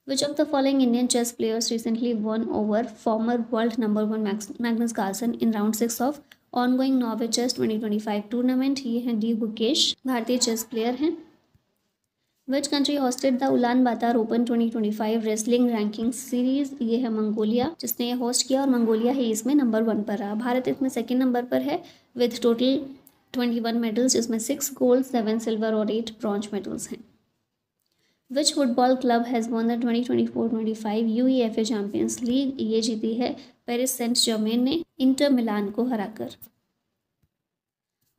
Which of the following Indian chess players recently won over former world number 1 Magnus Carlsen in round 6 of ongoing Norway Chess 2025 tournament? ये हैं डी गुकेश, भारतीय चेस प्लेयर हैं। Which country hosted the Ulaanbaatar open 2025 wrestling ranking series? ये है Mongolia, जिसने ये host किया और मंगोलिया ही इसमें नंबर 1 पर रहा। भारत इसमें सेकेंड नंबर पर है विथ टोटल 21 मेडल्स, जिसमें 6 गोल्ड, 7 सिल्वर और 8 ब्रॉन्ज मेडल्स हैं। Which football club has won the 2024-25 UEFA champions league? ये जीती है पेरिस सेंट जर्मेन ने इंटर मिलान को हराकर।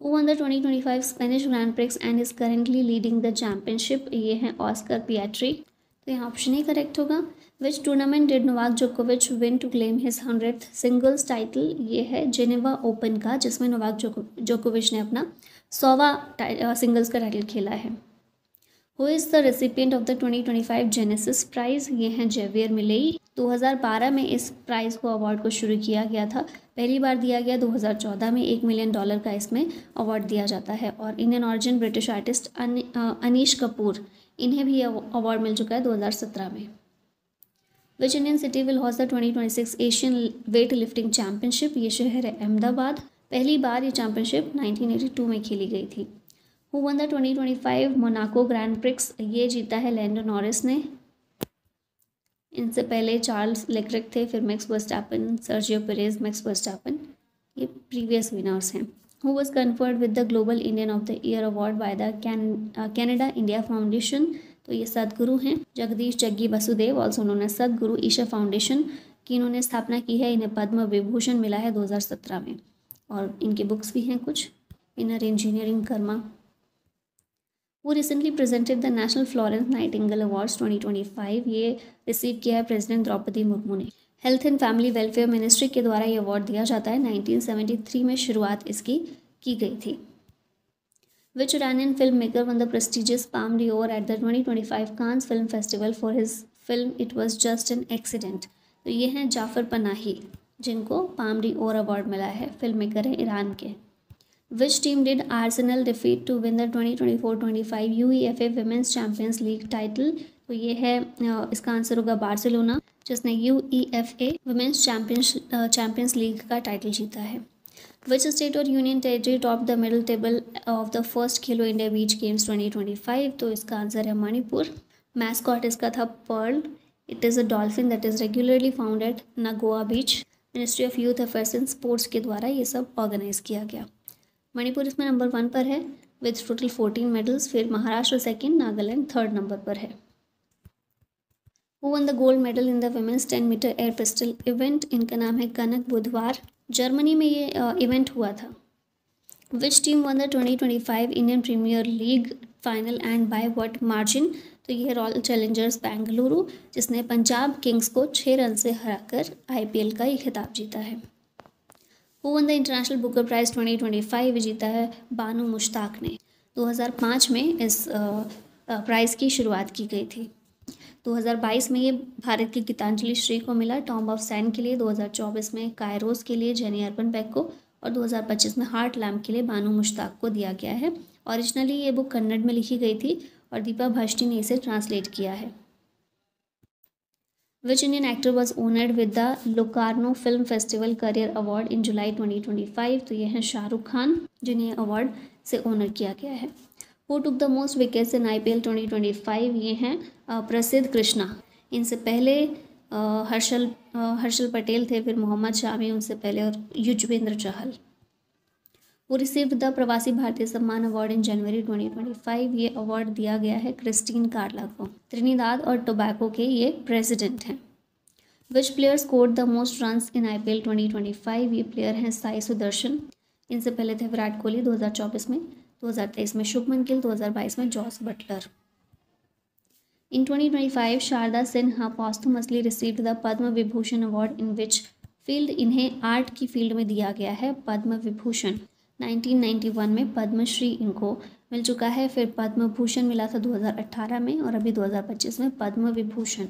Who won the 2025 Spanish grand prix and is currently leading the championship? ये हैं ऑस्कर पिएट्री। तो यहाँ ऑप्शन ही करेक्ट होगा। विच टूर्नामेंट डिड नोवाक जोकोविच win to claim his 100th singles title? ये है जेनेवा ओपन का, जिसमें नोवाक जोकोविच ने अपना 100वां सिंगल्स का टाइटल खेला है। Who is the recipient of the 2025 Genesis prize? ये हैं जेवियर मिलेई। 2012 में इस प्राइज़ को अवार्ड को शुरू किया गया था, पहली बार दिया गया 2014 में। $1 मिलियन का इसमें अवार्ड दिया जाता है। और Indian origin British artist Anish Kapoor, इन्हें भी अवार्ड मिल चुका है 2017 में। Which Indian city will host the 2026 Asian weight lifting championship? ये शहर है अहमदाबाद। पहली बार ये चैम्पियनशिप 1982 में खेली गई थी। Who won the 2025 Monaco grand prix? ये जीता है लैंडो नॉरिस ने। इनसे पहले चार्ल्स लेक्रेक थे, फिर Max Verstappen, Sergio Perez, Max Verstappen, ये प्रीवियस विनर्स हैं। Who was conferred with the global Indian of the year award by the Canada India foundation? तो ये सदगुरु हैं Jagdish Jaggi Vasudev, also known as Sadhguru Isha foundation की इन्होंने स्थापना की है। इन्हें पद्म विभूषण मिला है 2017 में। और इनकी बुक्स भी हैं कुछ, inner engineering Karma. Who recently presented the national Florence Nightingale awards 2025? ये रिसीव किया है प्रेसिडेंट द्रौपदी मुर्मू ने। Health and family welfare ministry के द्वारा ये अवार्ड दिया जाता है। 1973 में शुरुआत इसकी की गई थी। Which Iranian film maker won the prestigious Palme d'Or at the 2025 Cannes film festival for his film it was just an accident? तो ये हैं जाफ़र पनाही, जिनको पाम डिओर अवार्ड मिला है, फिल्म मेकर हैं ईरान के। Which team did Arsenal defeat to win the 2024-25 UEFA Women's Champions League title? तो ये है इसका आंसर होगा बार्सिलोना, जिसने UEFA Women's Champions League का टाइटल जीता है। Which state or union territory topped the medal table of the first Khelo India beach games 2025? तो इसका आंसर है मणिपुर। मैस्कॉट इसका था Pearl. It is a dolphin that is regularly found at Nagoa beach. Ministry of youth affairs and sports के द्वारा ये सब organise किया गया। मणिपुर इसमें नंबर 1 पर है विथ टोटल 14 मेडल्स। फिर Maharashtra second, Nagaland third number पर है। Who won the gold medal in the women's 10 metre air pistol event? इनका नाम है कनक बुधवार। जर्मनी में ये इवेंट हुआ था। Which team won the 2025 Indian premier league final and by what margin? तो ये रॉयल चैलेंजर्स बेंगलुरु, जिसने पंजाब किंग्स को 6 रन से हराकर IPL का ये खिताब जीता है। Who won the international Booker prize 2025? जीता है बानू मुश्ताक ने। 2005 में इस प्राइज़ की शुरुआत की गई थी। 2022 में ये भारत की गीतांजलि श्री को मिला टॉम्ब ऑफ सैंड के लिए। 2024 में कायरोस के लिए जेनी अर्पन बेक को, और 2025 में हार्ट लैम्प के लिए बानू मुश्ताक को दिया गया है। ओरिजिनली ये बुक कन्नड़ में लिखी गई थी और दीपा भट्टी ने इसे ट्रांसलेट किया है। Which Indian actor was honored with the Locarno Film Festival Career Award in July 2025? तो ये हैं शाहरुख खान, जिन्हें अवार्ड से ऑनर किया गया है। Who took the most wickets in IPL 2025? ये हैं प्रसिद्ध कृष्णा। इनसे पहले हर्षल पटेल थे, फिर मोहम्मद शामी उनसे पहले, और युजवेंद्र चहल। वो रिसीव्ड द प्रवासी भारतीय सम्मान अवार्ड इन जनवरी 2025? ये अवार्ड दिया गया है क्रिस्टीन कार्ला को। त्रिनिदाद और टोबैको के ये प्रेसिडेंट हैं। विच player scored the most runs in IPL 2025? ये प्लेयर हैं साई सुदर्शन। इनसे पहले थे विराट कोहली 2024 में, 2023 में शुभमन गिल, 2022 में Jos Buttler. In 2025 Sharda Sinha posthumously received the Padma Vibhushan award in which field? इन्हें आर्ट की फील्ड में दिया गया है पद्म विभूषण। 1991 में पद्मश्री इनको मिल चुका है, फिर पद्म भूषण मिला था 2018 में, और अभी 2025 में Padma Vibhushan.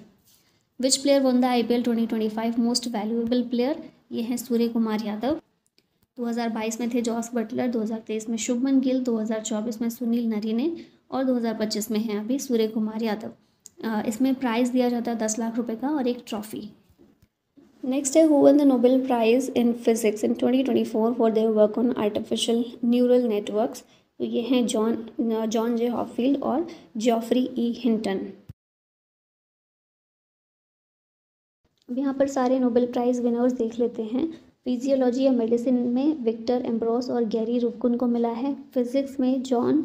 Which player won the IPL 2025 most valuable player? ये हैं सूर्य कुमार यादव। 2022 में थे जॉस बटलर, 2023 में शुभमन गिल, 2024 में सुनील नरीने, और 2025 में हैं अभी सूर्य कुमार यादव। इसमें प्राइज़ दिया जाता है 10 लाख रुपए का और एक ट्रॉफी। नेक्स्ट है who won the Nobel prize in physics in 2024 for their work on artificial neural networks? तो ये हैं जॉन जे हॉपफील्ड और जॉफ्री ई हिंटन। अब यहाँ पर सारे नोबेल प्राइज़ विनर्स देख लेते हैं। फिजियोलॉजी या मेडिसिन में विक्टर एम्ब्रोस और गैरी रुफकुन को मिला है। फिजिक्स में जॉन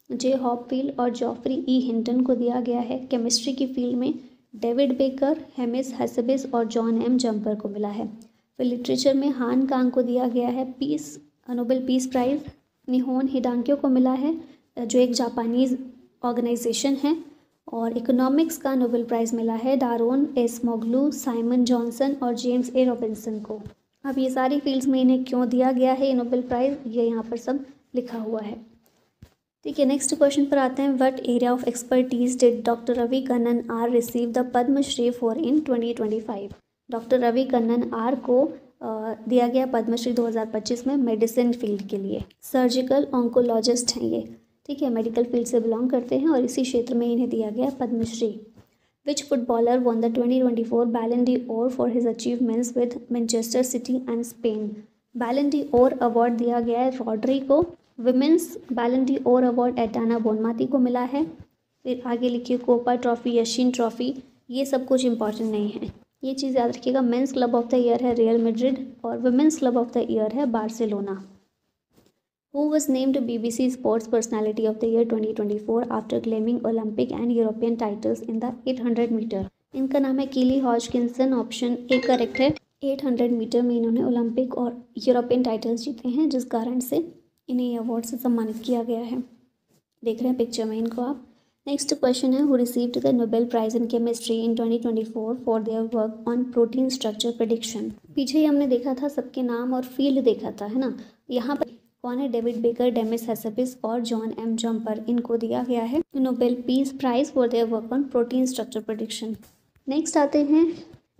जे हॉपफील्ड और जॉफ्री ई हिंटन को दिया गया है। केमिस्ट्री की फील्ड में डेविड बेकर, हेमिस हैसेबिस और जॉन एम जम्पर को मिला है। फिर लिटरेचर में हान कांग को दिया गया है नोबेल पीस प्राइज़। निहोन हिडांक्यो को मिला है, जो एक जापानीज़ ऑर्गेनाइजेशन है, और इकोनॉमिक्स का नोबेल प्राइज़ मिला है डारोन एस मोगलू, साइमन जॉनसन और जेम्स ए रॉबिन्सन को। अब ये सारी फील्ड्स में इन्हें क्यों दिया गया है ये नोबेल प्राइज़, ये यहाँ पर सब लिखा हुआ है। ठीक है, नेक्स्ट क्वेश्चन पर आते हैं। What area of expertise did doctor Ravi Kannan R receive the Padma Shri for in 2025? Doctor Ravi Kannan R को दिया गया पद्मश्री 2025 में मेडिसिन फील्ड के लिए। सर्जिकल ऑन्कोलॉजिस्ट हैं ये, ठीक है, मेडिकल फील्ड से बिलोंग करते हैं और इसी क्षेत्र में इन्हें दिया गया Padma Shri. Which footballer won the 2024 Ballon d'Or for his achievements with Manchester City and Spain? Ballon d'Or award दिया गया है रॉड्री को। Women's Ballon d'Or award Aitana Bonmati को मिला है। फिर आगे लिखिए कोपा ट्रॉफी, यशीन ट्रॉफी, ये सब कुछ इंपॉर्टेंट नहीं है, ये चीज़ याद रखिएगा। Men's club of the year है रियल मैड्रिड और women's club of the year है Barcelona. Who was named BBC Sports Personality of the Year 2024 after claiming Olympic and European titles in the 800 metre? इनका नाम है कीली Hodgkinson, option A correct है। 800 metre में इन्होंने Olympic और यूरोपियन टाइटल्स जीते हैं, जिस कारण से इन्हें ये अवार्ड से सम्मानित किया गया है। देख रहे हैं पिक्चर में इनको आप। नेक्स्ट क्वेश्चन है, who received the Nobel prize in chemistry in 2024 for their work on protein structure prediction? पीछे ही हमने देखा था सबके नाम और फील्ड देखा था, है ना। यहाँ पर कौन है? डेविड बेकर, डेमिस हेसेपिस और जॉन एम जम्पर। इनको दिया गया है Nobel piece prize for their work on protein structure prediction. Next आते हैं,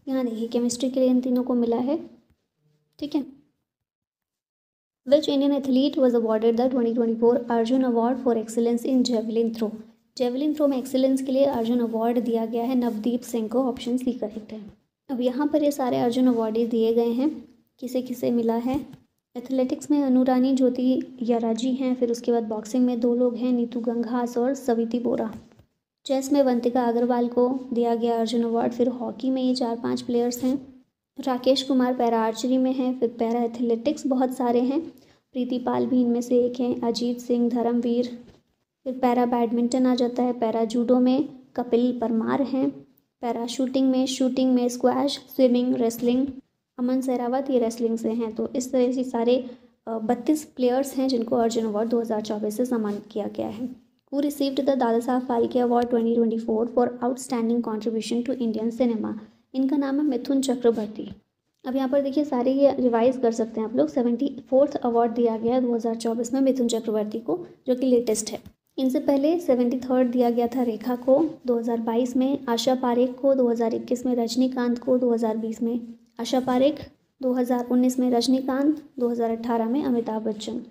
यहाँ देखिए केमिस्ट्री के लिए इन तीनों को मिला है, ठीक है। Which Indian athlete was awarded the 2024 Arjuna award for excellence in javelin throw? Javelin throw में एक्सीलेंस के लिए अर्जुन अवार्ड दिया गया है नवदीप सिंह को, ऑप्शन सी करेक्ट है। अब यहाँ पर ये सारे अर्जुन अवार्ड दिए गए हैं, किसे किसे मिला है। एथलेटिक्स में अनुरानी ज्योति याराजी हैं, फिर उसके बाद बॉक्सिंग में 2 लोग हैं, नीतू गंघास और सविति बोरा। चेस में वंतिका अग्रवाल को दिया गया अर्जुन अवार्ड। फिर हॉकी में ये 4-5 प्लेयर्स हैं। राकेश कुमार पैरा आर्चरी में हैं। फिर पैरा एथलेटिक्स बहुत सारे हैं, प्रीति पाल भी इनमें से एक हैं, अजीत सिंह, धर्मवीर। फिर पैरा बैडमिंटन आ जाता है, पैरा जूडो में कपिल परमार हैं, पैरा शूटिंग में स्क्वैश, स्विमिंग, रेसलिंग अमन सहरावत, ये रेसलिंग से हैं। तो इस तरह से सारे 32 प्लेयर्स हैं जिनको अर्जुन अवार्ड 2024 से सम्मानित किया गया है। Who received the Dada Saheb Phalke award 2024 for outstanding contribution to Indian cinema? इनका नाम है मिथुन चक्रवर्ती। अब यहाँ पर देखिए सारे ये रिवाइज कर सकते हैं आप लोग। 74th अवार्ड दिया गया है 2024 में मिथुन चक्रवर्ती को, जो कि लेटेस्ट है। इनसे पहले 73rd दिया गया था रेखा को 2022 में, आशा पारेख को 2021 में, रजनीकांत को 2020 में आशा पारेख, 2019 में रजनीकांत, 2018 में अमिताभ बच्चन।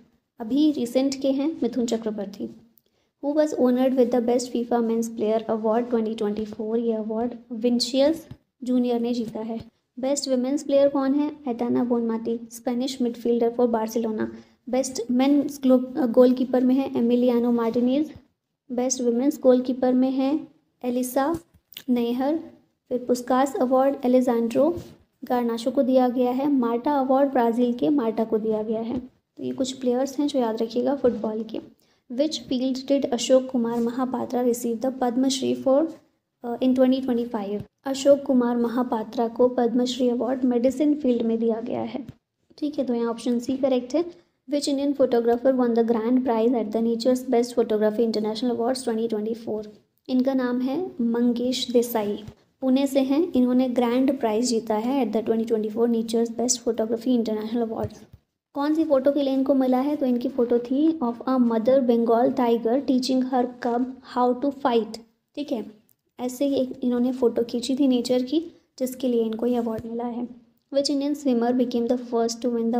अभी रिसेंट के हैं Mithun Chakraborty. Who was honoured with the best FIFA men's player award 2024? ये अवार्ड विनिसियस जूनियर ने जीता है। बेस्ट विमेंस प्लेयर कौन है? एटाना Bonmati, Spanish midfielder for Barcelona. Best mains goalkeeper में है Emiliano Martinez. Best women's goalkeeper में है एलिसा नैहर। फिर पुस्कास अवार्ड एलेजांड्रो गार्नाशो को दिया गया है। मार्टा अवार्ड ब्राज़ील के मार्टा को दिया गया है। तो ये कुछ प्लेयर्स हैं जो याद रखिएगा फुटबॉल के। Which field did Ashok Kumar Mahapatra receive the Padma Shri for in 2025? Ashok Kumar Mahapatra को पद्मश्री अवार्ड मेडिसिन फील्ड में दिया गया है, ठीक है। तो यहाँ ऑप्शन सी करेक्ट है। Which Indian photographer won the grand prize at the nature's best photography international awards 2024? इनका नाम है मंगेश देसाई, पुणे से हैं। इन्होंने ग्रैंड प्राइज जीता है at the 2024 nature's best photography international awards. कौन सी फ़ोटो के लिए इनको मिला है? तो इनकी फ़ोटो थी of a mother Bengal tiger teaching her cub how to fight, ठीक है। ऐसे ही एक इन्होंने फ़ोटो खींची थी नेचर की, जिसके लिए इनको ये अवार्ड मिला है। Which Indian swimmer became the first to win the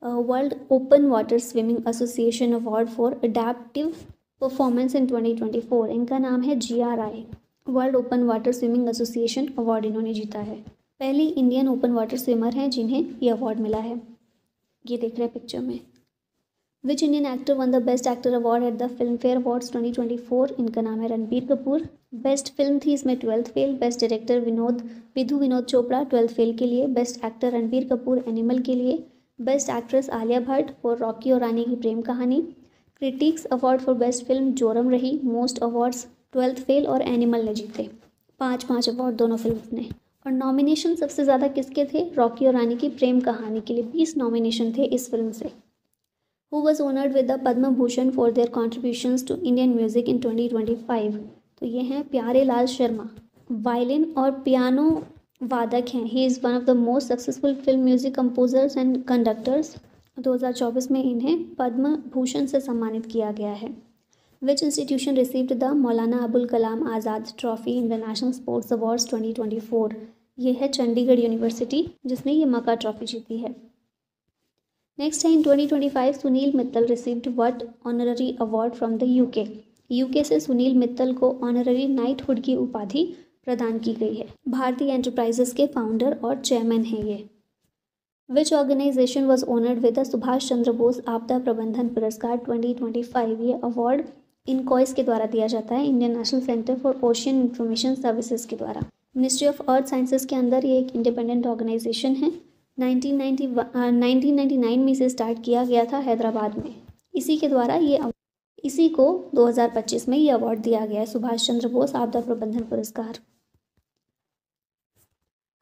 world open water swimming association award for adaptive performance in 2024? इनका नाम है GRI, world open water swimming association award इन्होंने जीता है। पहली इंडियन ओपन वाटर स्विमर हैं जिन्हें ये अवार्ड मिला है, ये देख रहे हैं पिक्चर में। Which Indian actor one the best actor award at the film fair awards 2024? इनका नाम है रणबीर कपूर। बेस्ट फिल्म थी इसमें 12th fail. Best director Vidhu Vinod Chopra 12th fail के लिए। Best actor Ranbir Kapoor Animal के लिए। Best actress Alia Bhatt for Rocky Aur Rani Ki Prem Kahani. Critics award for best film Joram रही। मोस्ट अवार्ड्स 12th फेल और एनिमल ने जीते, 5 अवार्ड दोनों फिल्म ने। और नॉमिनेशन सबसे ज़्यादा किसके थे? रॉकी और रानी की प्रेम कहानी के लिए 20 नॉमिनेशन थे इस फिल्म से। Who was honoured with the Padma Bhushan for their contributions to Indian music in 2025? तो ये हैं प्यारे लाल शर्मा, वायलिन और पियानो वादक हैं। He is one of the most successful film music composers and conductors. 2024 में इन्हें पद्म भूषण से सम्मानित किया गया है। विच institution received the Maulana Abul Kalam Azad trophy in the national sports awards 2024? ये है चंडीगढ़ यूनिवर्सिटी जिसने ये मक्का ट्रॉफी जीती है। नेक्स्ट है, इन 2025 Sunil Mittal received what honorary award from the UK? UK से सुनील मित्तल को ऑनररी नाइटहुड की उपाधि प्रदान की गई है। भारतीय एंटरप्राइजेस के फाउंडर और चेयरमैन हैं ये। Which organisation was honoured with the Subhas Chandra Bose आपदा प्रबंधन पुरस्कार 2025? ये अवार्ड इनकॉइस के द्वारा दिया जाता है, Indian national centre for ocean information services के द्वारा। मिनिस्ट्री ऑफ अर्थ साइंसेज के अंदर ये एक इंडिपेंडेंट ऑर्गेनाइजेशन है। 1999 में इसे स्टार्ट किया गया था हैदराबाद में। इसी को 2025 में ये अवार्ड दिया गया है, सुभाष चंद्र बोस आपदा प्रबंधन पुरस्कार।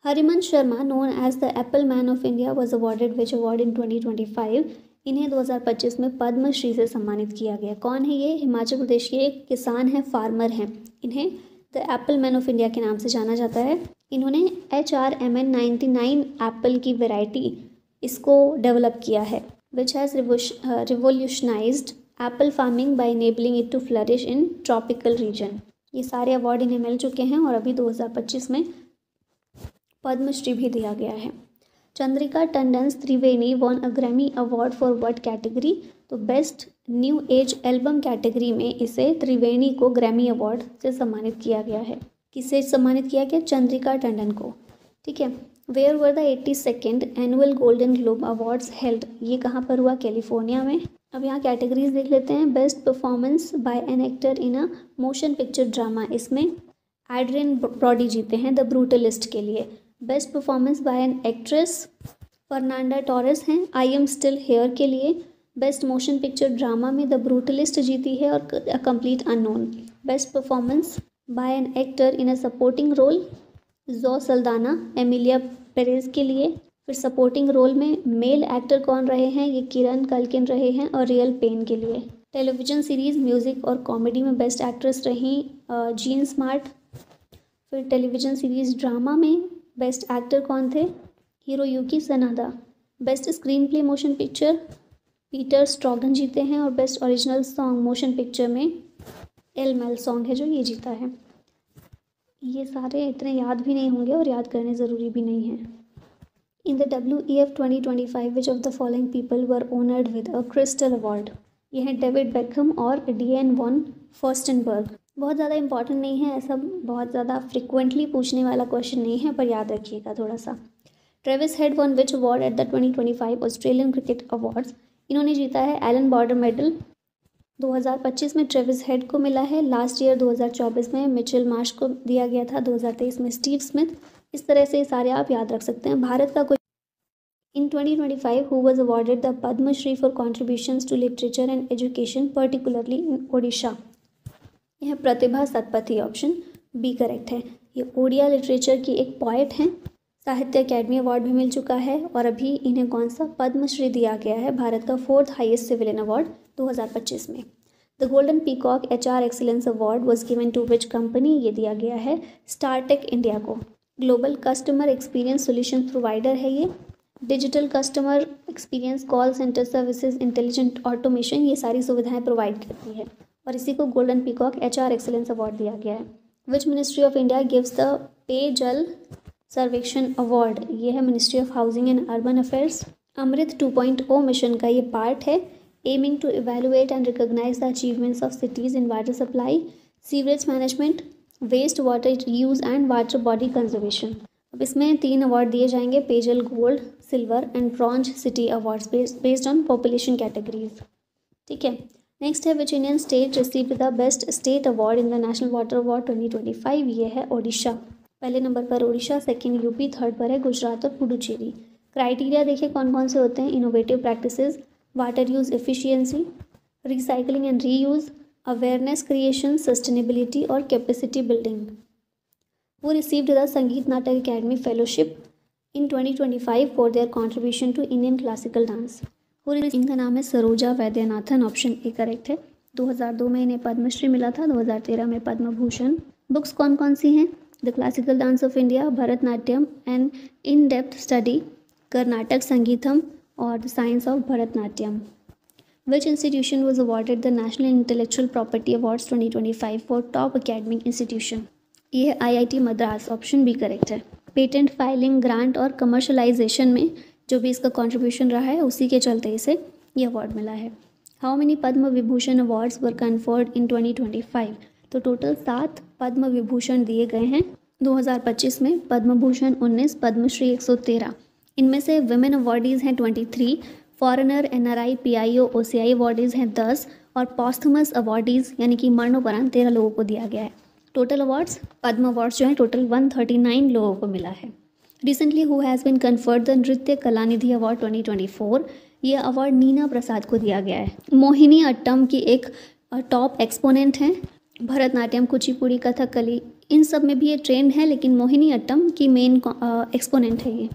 Harivansh Sharma, known as the apple man of India, was awarded which award in 2025? इन्हें 2025 में पद्म श्री से सम्मानित किया गया। कौन है ये? हिमाचल प्रदेश के एक किसान हैं, फार्मर हैं। इन्हें the apple man of India के नाम से जाना जाता है। इन्होंने HRMN 99 एप्पल की वैरायटी इसको डेवलप किया है, which has revolutionised apple farming by enabling it to flourish in tropical region. ये सारे अवार्ड इन्हें मिल चुके हैं और अभी 2025 में पद्मश्री भी दिया गया है। Chandrika Tandon Triveni won a Grammy award for what category? तो best new age album category में इसे त्रिवेणी को ग्रैमी अवार्ड से सम्मानित किया गया है। किससे सम्मानित किया गया? चंद्रिका टंडन को। ठीक है। Where were the 82nd annual golden globe awards held? ये कहाँ पर हुआ? कैलिफोर्निया में। अब यहाँ कैटेगरीज देख लेते हैं। Best performance by an actor in a motion picture drama, इसमें एड्रियन ब्रॉडी जीते हैं द ब्रूटलिस्ट के लिए। Best performance by an actress Fernanda Torres हैं आई एम स्टिल हेयर के लिए। बेस्ट मोशन पिक्चर ड्रामा में द ब्रूटलिस्ट जीती है और a complete unknown. Best performance by an actor in a supporting role Zoe Saldana Emilia Perez के लिए। फिर सपोर्टिंग रोल में मेल एक्टर कौन रहे हैं? ये किरण कल्किन रहे हैं और रियल पेन के लिए। टेलीविजन सीरीज म्यूजिक और कॉमेडी में बेस्ट एक्ट्रेस रही जीन स्मार्ट। फिर टेलीविजन सीरीज ड्रामा में बेस्ट एक्टर कौन थे? Hiroyuki Sanada. Best screenplay motion picture Peter Straughan जीते हैं और best original song motion picture में एलमेल सॉन्ग है जो ये जीता है। ये सारे इतने याद भी नहीं होंगे और याद करने ज़रूरी भी नहीं है। In the WEF 2025 which of the following people were honoured with a crystal award? ये हैं डेविड बेकहम और डिएन वॉन फर्स्टनबर्ग। बहुत ज़्यादा इंपॉर्टेंट नहीं है, ऐसा बहुत ज़्यादा फ्रिक्वेंटली पूछने वाला क्वेश्चन नहीं है, पर याद रखिएगा थोड़ा सा। Travis head one which award eight the 2025 Australian cricket awards? इन्होंने जीता है एलन बॉर्डर मेडल। 2025 में ट्रेविस हेड को मिला है। लास्ट ईयर 2024 में मिचेल मार्श को दिया गया था। 2023 में स्टीव स्मिथ। इस तरह से सारे आप याद रख सकते हैं। भारत का कोई in 2025 who was awarded the Padma Shri for contributions to literature and education particularly in Odisha? यह Pratibha Satpathy, option B correct है। ये ओडिया लिटरेचर की एक पॉइट हैं। साहित्य अकेडमी अवार्ड भी मिल चुका है और अभी इन्हें कौन सा पद्मश्री दिया गया है, भारत का 4th हाईएस्ट सिविलियन अवार्ड 2025 में। The golden peacock HR excellence award was given to which company? ये दिया गया है स्टारटेक इंडिया को। Global customer experience solution provider है ये। Digital customer experience, call centre services, intelligent automation, ये सारी सुविधाएं प्रोवाइड करती है और इसी को golden peacock HR excellence award दिया गया है। Which ministry of India gives the Peyjal Sarvekshan award? ये है ministry of housing and urban affairs. Amrit 2.0 mission का ये पार्ट है, aiming to evaluate and recognise the achievements of cities in water supply, sewerage management, waste water use and water body conservation. अब इसमें 3 award दिए जाएंगे, Peyjal gold, silver and bronze city awards based on population categories. ठीक है। Next है which Indian state received the best state award in the national water award 2025? ये है ओडिशा। पहले नंबर पर ओडिशा, सेकंड यूपी, थर्ड पर है गुजरात और पुडुचेरी। क्राइटेरिया देखिए कौन कौन से होते हैं। Innovative practices, water use efficiency, recycling and reuse, awareness creation, sustainability और कैपेसिटी बिल्डिंग। वो received the Sangeet Natak Akademi fellowship in 2025 for their contribution to Indian classical dance. इनका नाम है Saroja Vaidyanathan, option A correct है। 2002 में इन्हें पद्मश्री मिला था, 2013 में पद्म भूषण। बुक्स कौन कौन सी हैं? The classical dance of India, Bharatanatyam, an in depth study, Karnataka Sangeetam और the science of Bharatanatyam. Which institution was awarded the National Intellectual Property Awards 2025 for Top Academic Institution? ये है IIT Madras, option B correct है। पेटेंट फाइलिंग, ग्रांट और commercialisation में जो भी इसका contribution रहा है उसी के चलते इसे ये अवार्ड मिला है। How many Padma Vibhushan awards were conferred in 2025? तो टोटल 7 पद्म विभूषण दिए गए हैं 2025 में। पद्म भूषण 19, पद्मश्री 113। इनमें से विमेन अवार्डीज़ हैं 23, foreigner, NRI, PIO, OCI awardees हैं 10 और पॉस्थमस अवार्डीज़ यानी कि मरणोपरांत 13 लोगों को दिया गया है। टोटल अवार्ड्स, पद्म अवार्ड्स जो हैं टोटल 139 लोगों को मिला है। Recently who has been conferred the नृत्य कलानिधि अवार्ड 2024? ये अवार्ड नीना प्रसाद को दिया गया है। मोहिनी अट्टम की एक टॉप एक्सपोनेंट हैं। भरतनाट्यम, कुचिपुड़ी, कथकली इन सब में भी ये ट्रेंड है, लेकिन मोहिनी अट्टम की मेन एक्सपोनेंट है ये।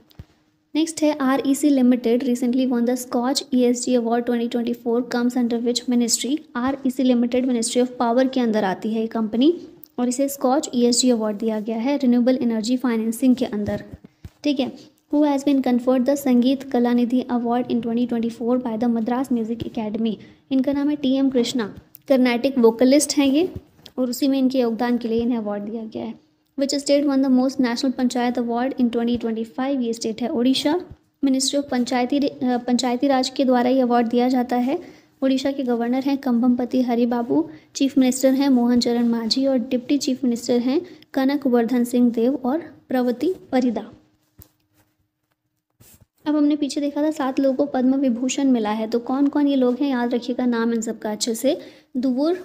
नेक्स्ट है REC limited recently won the Skoch ESG award 2024 comes under which ministry? REC limited ministry of power के अंदर आती है ये कंपनी और इसे स्कॉच ESG अवार्ड दिया गया है रिन्यूएबल एनर्जी फाइनेंसिंग के अंदर। ठीक है। Who has been conferred the Sangita Kalanidhi award in 2024 by the Madras music academy? इनका नाम है TM कृष्णा, कर्नाटिक वोकलिस्ट हैं ये और उसी में इनके योगदान के लिए इन्हें अवार्ड दिया गया है। विच state won the most national panchayat award in 2025? ये स्टेट है उड़ीसा। मिनिस्ट्री ऑफ पंचायती राज के द्वारा ये अवार्ड दिया जाता है। उड़ीसा के गवर्नर हैं कंभमपति हरिबाबू, चीफ मिनिस्टर हैं मोहन चरण मांझी और डिप्टी चीफ मिनिस्टर हैं कनक वर्धन सिंह देव और प्रवती परिदा। अब हमने पीछे देखा था 7 लोगों को पद्म विभूषण मिला है, तो कौन कौन ये लोग हैं याद रखिएगा नाम इन सबका अच्छे से। दुव्वूर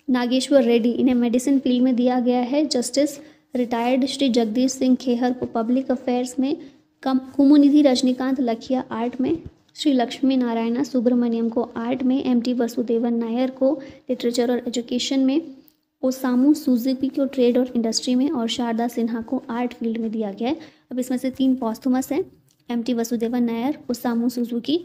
नागेश्वर रेड्डी, इन्हें मेडिसिन फील्ड में दिया गया है। जस्टिस रिटायर्ड श्री जगदीश सिंह खेहर को पब्लिक अफेयर्स में। कुमुनिधि रजनीकांत लखिया आर्ट में। श्री लक्ष्मी नारायणा सुब्रमण्यम को आर्ट में। MT वसुदेवन नायर को लिटरेचर और एजुकेशन में। ओसामू सुजुकी को ट्रेड और इंडस्ट्री में और शारदा सिन्हा को आर्ट फील्ड में दिया गया है। अब इसमें से 3 पॉस्थुमस हैं, MT Vasudevan Nair, Osamu Suzuki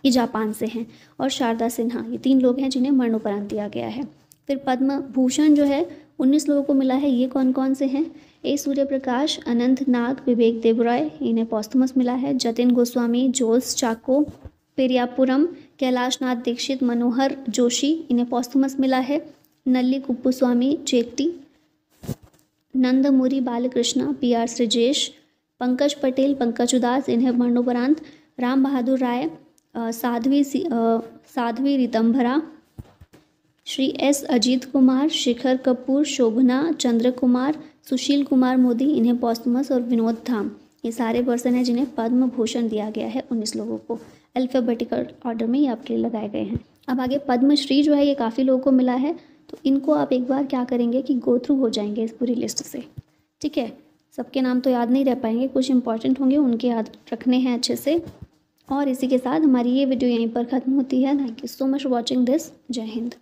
ये जापान से हैं और शारदा सिन्हा, ये 3 लोग हैं जिन्हें मरणोपरांत दिया गया है। फिर पद्म भूषण जो है 19 लोगों को मिला है। ये कौन कौन से हैं? A सूर्य प्रकाश, अनंत नाग, विवेक देवराय, इन्हें पॉस्थुमस मिला है। जतिन गोस्वामी, जोस चाको, पेरियापुरम, कैलाश नाथ दीक्षित, मनोहर जोशी, इन्हें पॉस्थुमस मिला है। नल्ली कुप्पुस्वामी चेट्टी, नंदमुरी बालकृष्णा, PR सृजेश, पंकज पटेल, पंकज उदास, इन्हें मरणोपरांत। राम बहादुर राय, साध्वी रितंभरा, श्री S अजीत कुमार, शिखर कपूर, शोभना चंद्र कुमार, सुशील कुमार मोदी, इन्हें पॉस्थुमस और विनोद धाम, ये सारे पर्सन हैं जिन्हें पद्म भूषण दिया गया है 19 लोगों को। अल्फ़ाबेटिकल ऑर्डर में ये आपके लिए लगाए गए हैं। अब आगे पद्मश्री जो है ये काफ़ी लोगों को मिला है, तो इनको आप एक बार क्या करेंगे कि गो थ्रू हो जाएंगे इस पूरी लिस्ट से। ठीक है, सबके नाम तो याद नहीं रह पाएंगे, कुछ इंपॉर्टेंट होंगे उनके याद रखने हैं अच्छे से। और इसी के साथ हमारी ये वीडियो यहीं पर ख़त्म होती है। Thank you so much for watching this. जय हिंद।